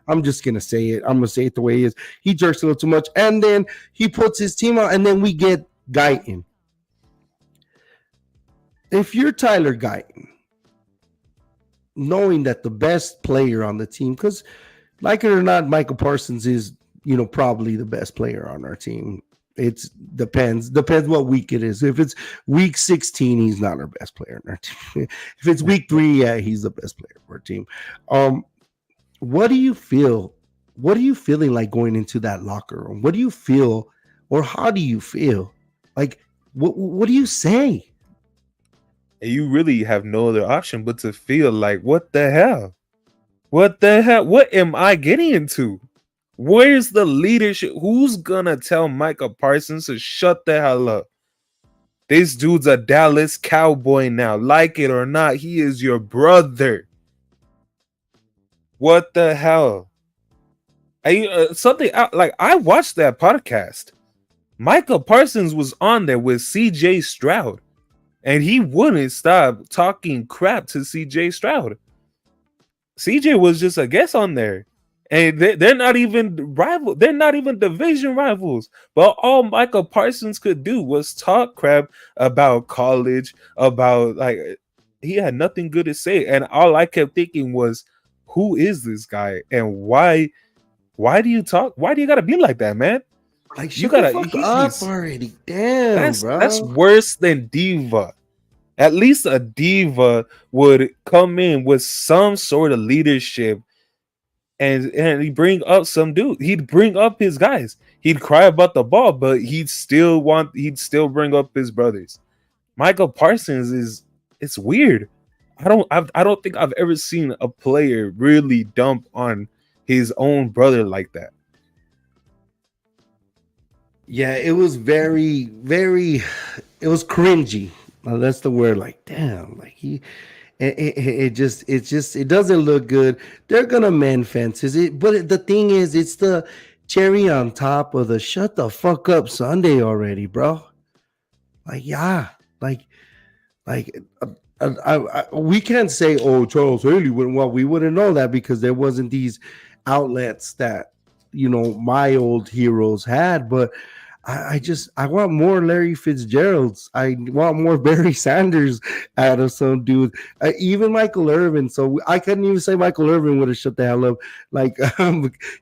I'm just gonna say it. I'm gonna say it the way it is. He jerks a little too much, and then he puts his team out, and then we get Guyton. If you're Tyler Guyton, knowing that the best player on the team, because like it or not, Michael Parsons is, probably the best player on our team. It depends what week it is. If it's week 16, he's not our best player on our team. If it's week 3, yeah, he's the best player of our team. What do you feel? What are you feeling like going into that locker room? What do you feel, or how do you feel? Like, what do you say? You really have no other option but to feel like, what the hell? What the hell? What am I getting into? Where's the leadership? Who's gonna tell Micah Parsons to shut the hell up? This dude's a Dallas Cowboy now. Like it or not, he is your brother. What the hell? I watched that podcast. Micah Parsons was on there with CJ Stroud. And he wouldn't stop talking crap to CJ Stroud. CJ was just a guest on there. And they're not even rival. They're not even division rivals. But all Michael Parsons could do was talk crap about college, about he had nothing good to say. And all I kept thinking was, who is this guy? And why do you talk? Why do you gotta be like that, man? Like, you gotta fuck up already. Damn, bro. That's worse than diva. At least a diva would come in with some sort of leadership, and he'd bring up some dude. He'd bring up his guys. He'd cry about the ball, but he'd still bring up his brothers. Michael Parsons it's weird. I don't think I've ever seen a player really dump on his own brother like that. Yeah, it was very, very, it was cringy. That's the word. Like, damn, like it doesn't look good. They're gonna mend fences. But the thing is, it's the cherry on top of the shut the fuck up Sunday already, bro. Like, yeah, we can't say, oh, Charles Haley went well. We wouldn't know that because there wasn't these outlets that my old heroes had, but I want more Larry Fitzgeralds. I want more Barry Sanders out of some dude. Even Michael Irvin. So I couldn't even say Michael Irvin would have shut the hell up. Like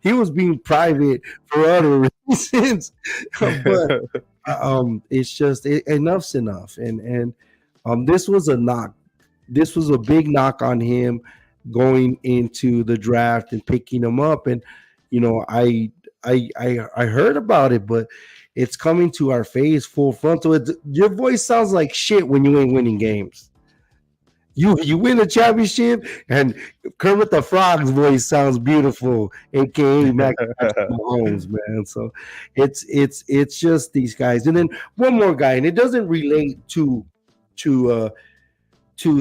he was being private for other reasons. But it's just enough's enough. And this was a knock. This was a big knock on him going into the draft and picking him up. And I heard about it, but it's coming to our face full frontal. Your voice sounds like shit when you ain't winning games. You win a championship, and Kermit the Frog's voice sounds beautiful, aka Mahomes, man. So it's just these guys, and then one more guy, and it doesn't relate to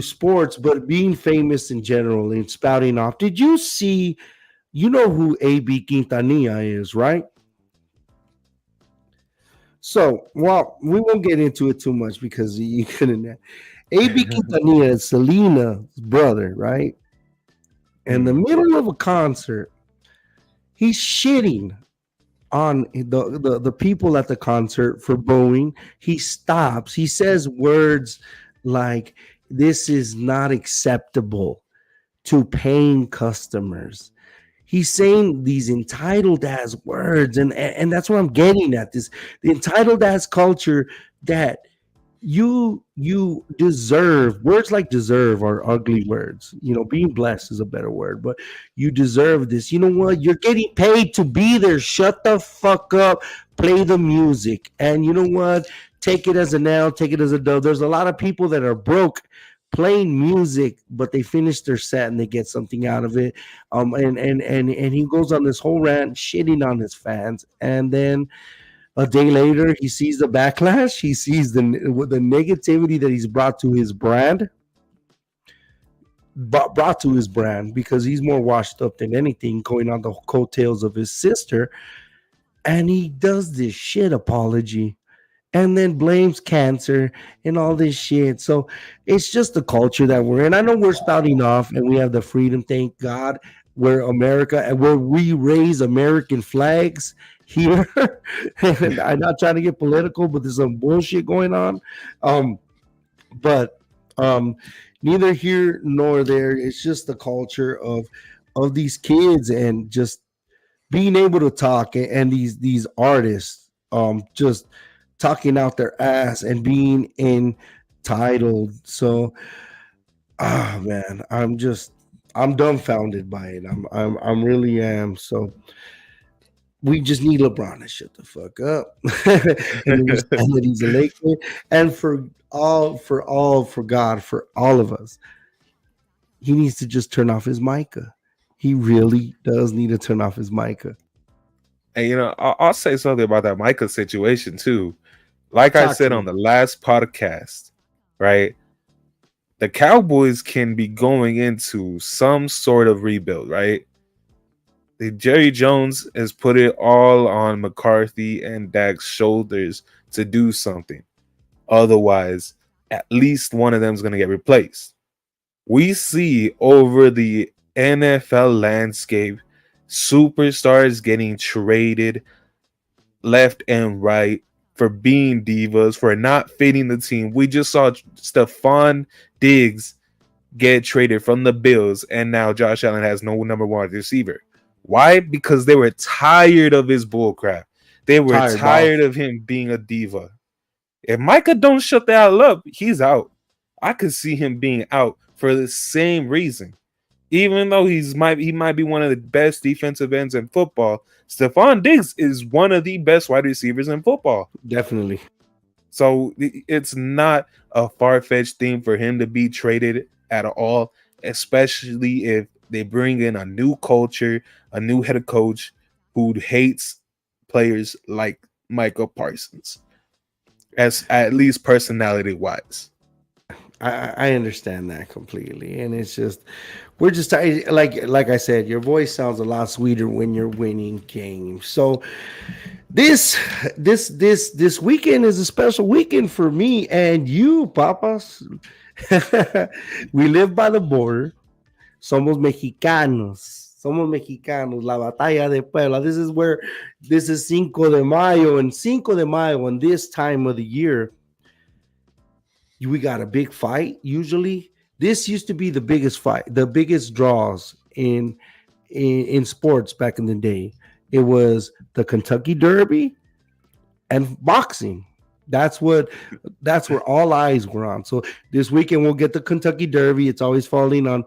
sports, but being famous in general and spouting off. Did you see? You know who AB Quintanilla is, right? So, well, we won't get into it too much because you couldn't. AB Quintanilla is Selena's brother, right? In the middle of a concert, he's shitting on the people at the concert for booing. He stops. He says words like, "This is not acceptable to paying customers." He's saying these entitled ass words, and that's what I'm getting at. The entitled ass culture that you deserve. Words like deserve are ugly words. Being blessed is a better word, but you deserve this. You know what? You're getting paid to be there. Shut the fuck up. Play the music. And you know what? Take it as an L, take it as a dub. There's a lot of people that are broke playing music, but they finish their set and they get something out of it. And he goes on this whole rant shitting on his fans, and then a day later he sees the backlash. He sees the negativity that he's brought to his brand, because he's more washed up than anything, going on the coattails of his sister, and he does this shit apology and then blames cancer and all this shit. So it's just the culture that we're in. I know we're spouting off and we have the freedom, thank God. We're America, and where we raise American flags here. And I'm not trying to get political, but there's some bullshit going on. But neither here nor there. It's just the culture of these kids, and just being able to talk, and these artists just talking out their ass and being entitled. So, man, I'm dumbfounded by it. I'm really am. So we just need LeBron to shut the fuck up and understand that he's a Laker. And for God, for all of us, he needs to just turn off his mica. He really does need to turn off his mica. And I'll say something about that Micah situation too. Like I said on the last podcast, right? The Cowboys can be going into some sort of rebuild, right? Jerry Jones has put it all on McCarthy and Dak's shoulders to do something. Otherwise, at least one of them is going to get replaced. We see over the NFL landscape superstars getting traded left and right for being divas, for not fitting the team. We just saw Stephon Diggs get traded from the Bills, and now Josh Allen has no number one receiver. Why? Because they were tired of his bullcrap. They were tired of him being a diva. If Micah don't shut the hell up, he's out. I could see him being out for the same reason. Even though he might be one of the best defensive ends in football, Stephon Diggs is one of the best wide receivers in football. Definitely. So it's not a far-fetched thing for him to be traded at all, especially if they bring in a new culture, a new head coach who hates players like Micah Parsons, as at least personality-wise. I understand that completely, and it's just we're just like I said, your voice sounds a lot sweeter when you're winning games. So this weekend is a special weekend for me and you, papas. We live by the border. Somos mexicanos. Somos mexicanos, la batalla de Puebla. This is Cinco de Mayo. And Cinco de Mayo, and this time of the year, we got a big fight. Usually, this used to be the biggest fight, the biggest draws in sports back in the day. It was the Kentucky Derby and boxing. That's what that's where all eyes were on. So this weekend we'll get the Kentucky Derby. It's always falling on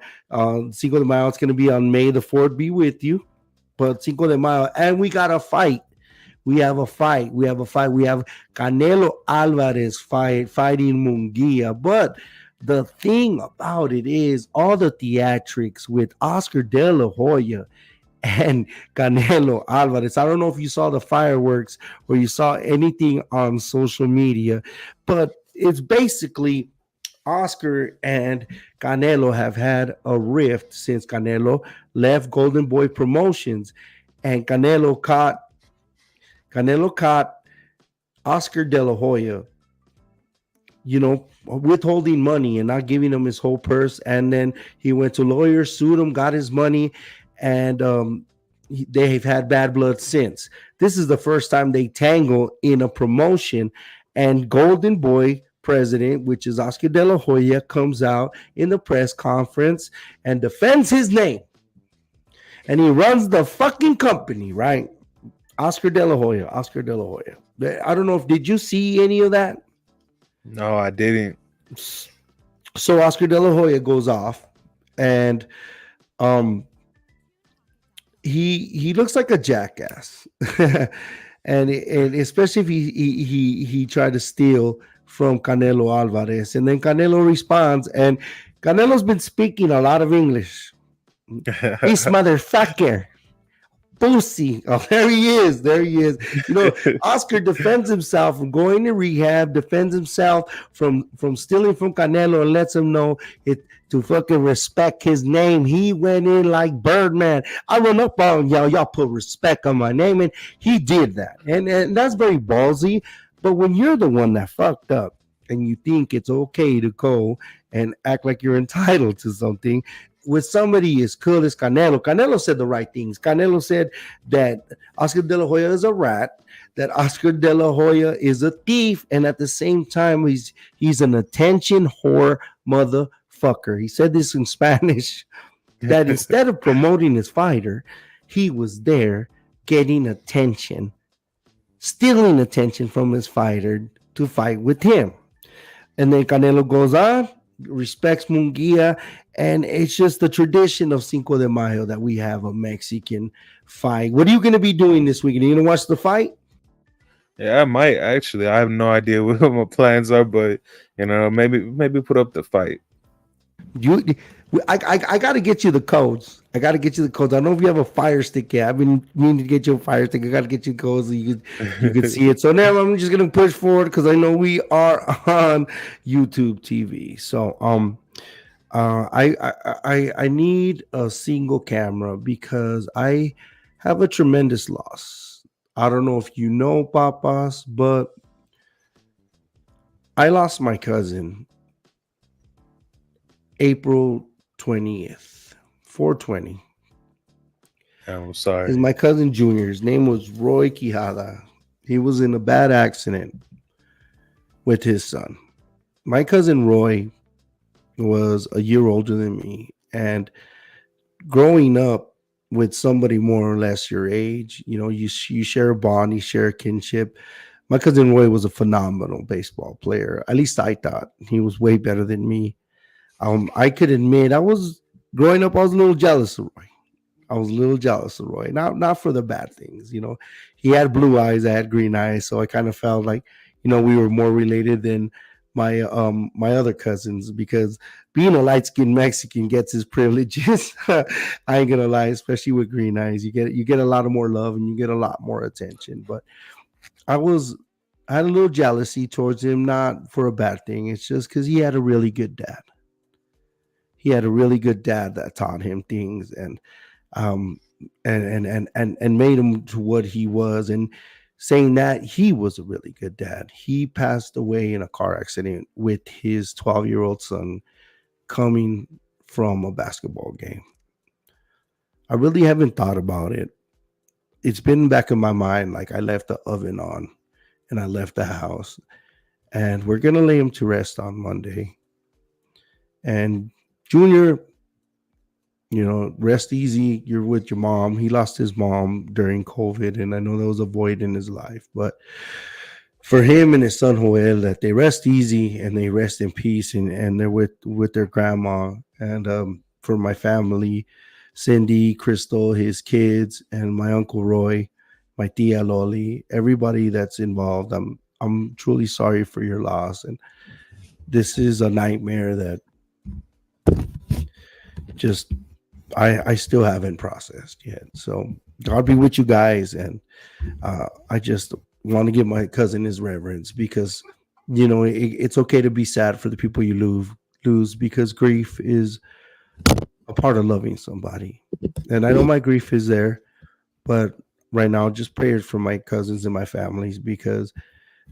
Cinco de Mayo. It's going to be on May the 4th. Be with you, but Cinco de Mayo, and we got a fight. We have a fight. We have a fight. We have Canelo Alvarez fighting Munguia. But the thing about it is all the theatrics with Oscar De La Hoya and Canelo Alvarez. I don't know if you saw the fireworks or you saw anything on social media, but it's basically Oscar and Canelo have had a rift since Canelo left Golden Boy Promotions, and Canelo caught Oscar De La Hoya, withholding money and not giving him his whole purse. And then he went to lawyers, sued him, got his money, and they've had bad blood since. This is the first time they tangle in a promotion, and Golden Boy president, which is Oscar De La Hoya, comes out in the press conference and defends his name. And he runs the fucking company, right? Oscar De La Hoya. I don't know did you see any of that? No, I didn't. So Oscar De La Hoya goes off, and he looks like a jackass, and especially if he tried to steal from Canelo Alvarez, and then Canelo responds, and Canelo's been speaking a lot of English. This motherfucker. Pussy. Oh, there he is. Oscar defends himself from going to rehab, defends himself from stealing from Canelo, and lets him know to fucking respect his name. He went in like Birdman. I run up on y'all put respect on my name, and he did that. And that's very ballsy. But when you're the one that fucked up and you think it's okay to go and act like you're entitled to something, with somebody as cool as Canelo said the right things. Canelo said that Oscar De La Hoya is a rat, that Oscar De La Hoya is a thief, and at the same time, he's an attention whore motherfucker. He said this in Spanish, that instead of promoting his fighter, he was there getting attention, stealing attention from his fighter to fight with him. And then Canelo goes on, respects Munguia, and it's just the tradition of Cinco de Mayo that we have a Mexican fight. What are you going to be doing this weekend? Are you going to watch the fight? Yeah, I might actually. I have no idea what my plans are, but maybe put up the fight. I got to get you the codes. I don't know if you have a Fire Stick yet. I've been meaning to get you a Fire Stick. I got to get you codes so you can see it. So now I'm just gonna push forward because I know we are on YouTube TV. So I need a single camera because I have a tremendous loss. I don't know if you know, Papas, but I lost my cousin April 20th, 420. I'm sorry. Is my cousin Junior. His name was Roy Quijada. He was in a bad accident with his son. My cousin Roy was a year older than me, and growing up with somebody more or less your age, you share a bond, you share a kinship. My cousin Roy was a phenomenal baseball player. At least I thought he was way better than me. I could admit growing up, I was a little jealous of Roy. Not for the bad things, He had blue eyes, I had green eyes, so I kind of felt like, we were more related than my other cousins, because being a light-skinned Mexican gets his privileges. I ain't gonna lie, especially with green eyes. You get a lot of more love and you get a lot more attention. But I had a little jealousy towards him, not for a bad thing. It's just because he had a really good dad. He had a really good dad that taught him things and made him to what he was. And saying that, he was a really good dad. He passed away in a car accident with his 12-year-old son coming from a basketball game. I really haven't thought about it. It's been back in my mind. Like I left the oven on and I left the house, and we're gonna lay him to rest on Monday. And Junior, rest easy. You're with your mom. He lost his mom during COVID, and I know there was a void in his life. But for him and his son Joel, that they rest easy and they rest in peace, and they're with their grandma. And for my family, Cindy, Crystal, his kids, and my uncle Roy, my tia Loli, everybody that's involved. I'm truly sorry for your loss, and this is a nightmare that just I still haven't processed yet. So God be with you guys, and I just want to give my cousin his reverence, because it's okay to be sad for the people you lose, because grief is a part of loving somebody. And I know my grief is there, but right now, just prayers for my cousins and my families, because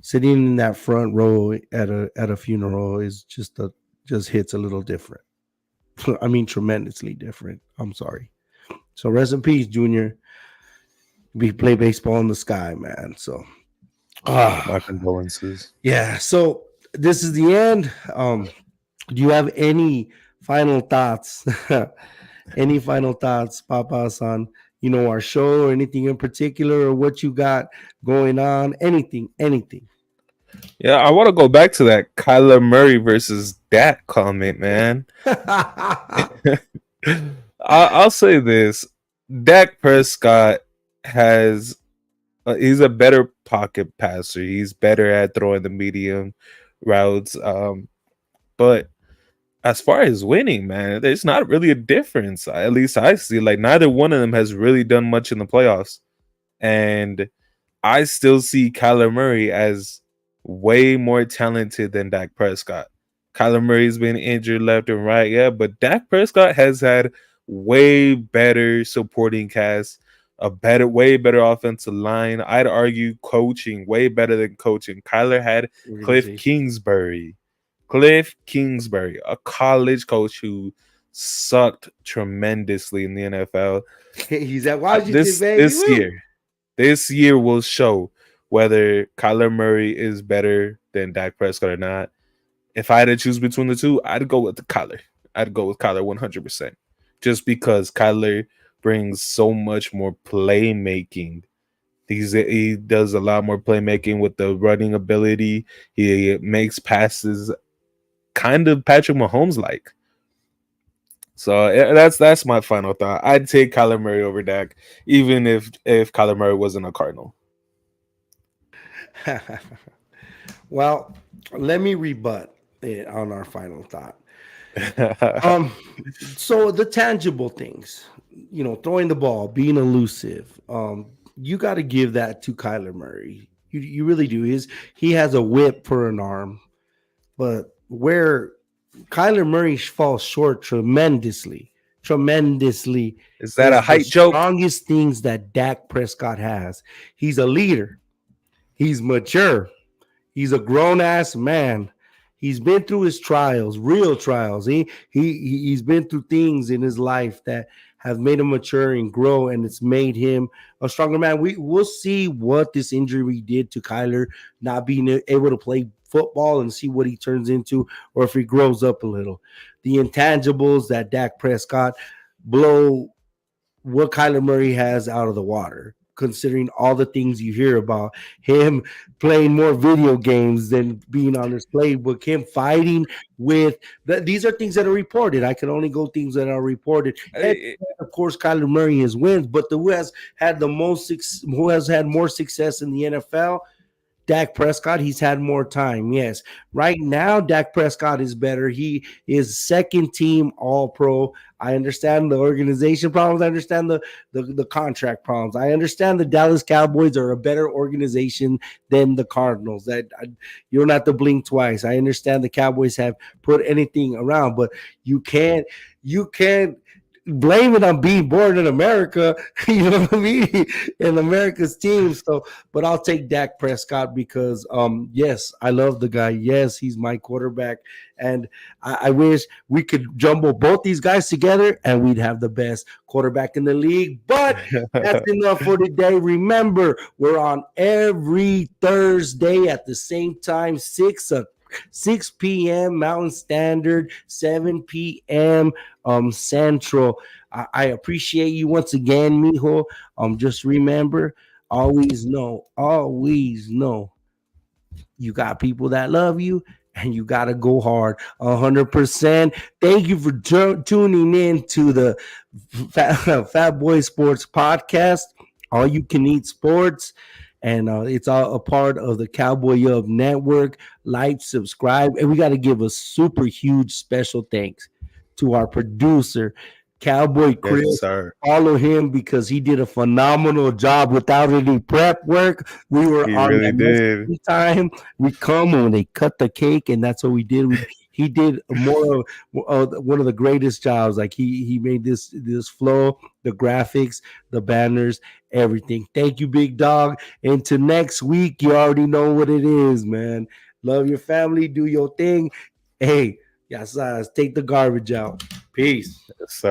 sitting in that front row at a funeral is just hits a little different. I mean, tremendously different. I'm sorry. So rest in peace, Junior. We play baseball in the sky, man. So, My ah, condolences. yeah. So this is the end. Do you have any final thoughts? Any final thoughts, Papas, on our show, or anything in particular, or what you got going on? Anything, anything. Yeah, I want to go back to that Kyler Murray versus Dak comment, man. I'll say this: Dak Prescott has he's a better pocket passer. He's better at throwing the medium routes. But as far as winning, man, there's not really a difference. At least I see. Like neither one of them has really done much in the playoffs, and I still see Kyler Murray as way more talented than Dak Prescott. Kyler Murray's been injured left and right, yeah, but Dak Prescott has had way better supporting cast, way better offensive line. I'd argue coaching way better than coaching. Kyler had Cliff Organization. Kingsbury. Cliff Kingsbury, a college coach who sucked tremendously in the NFL. He's at Washington, This baby. this Woo! year, this year will show whether Kyler Murray is better than Dak Prescott or not. If I had to choose between the two, I'd go with Kyler. I'd go with Kyler 100%. Just because Kyler brings so much more playmaking. He does a lot more playmaking with the running ability. He makes passes kind of Patrick Mahomes like. So that's my final thought. I'd take Kyler Murray over Dak, even if Kyler Murray wasn't a Cardinal. Well, let me rebut it on our final thought. Um, so the tangible things, throwing the ball, being elusive, you got to give that to Kyler Murray. You really do. He has a whip for an arm, but where Kyler Murray falls short tremendously, Is that a is the height joke? strongest things that Dak Prescott has. He's a leader. He's mature. He's a grown ass man. He's been through his trials, real trials. He's been through things in his life that have made him mature and grow, and it's made him a stronger man. We'll see what this injury did to Kyler not being able to play football, and see what he turns into, or if he grows up a little. The intangibles that Dak Prescott blow what Kyler Murray has out of the water, considering all the things you hear about him playing more video games than being on his playbook, him fighting with these are things that are reported. I can only go things that are reported. And of course, Kyler Murray has wins, but who has had who has had more success in the NFL? Dak Prescott, he's had more time. Yes. Right now, Dak Prescott is better. He is second team all pro. I understand the organization problems. I understand the contract problems. I understand the Dallas Cowboys are a better organization than the Cardinals. You don't have to blink twice. I understand the Cowboys have put anything around, but you can't blame it on being born in America, you know what I mean, in America's team. So, but I'll take Dak Prescott because, yes, I love the guy. Yes, he's my quarterback, and I wish we could jumble both these guys together, and we'd have the best quarterback in the league. But that's enough for today. Remember, we're on every Thursday at the same time, 6 p.m. Mountain Standard, 7 p.m. Central. I appreciate you once again, mijo. Just remember, always know you got people that love you, and you got to go hard 100%. Thank you for tuning in to the Fat Boy Sports Podcast, all you can eat sports. And it's all a part of the Cowboy Up Network. Like, subscribe, and we got to give a super huge special thanks to our producer, Cowboy Yes, Chris. sir. Follow him because he did a phenomenal job without any prep work. We were He on really that did. Mexican time. We come when they cut the cake, and that's what we did. He did more of one of the greatest jobs. Like he made this flow, the graphics, the banners, everything. Thank you, big dog. And to next week, you already know what it is, man. Love your family, do your thing. Hey, yes, take the garbage out. Peace. Yes, sir.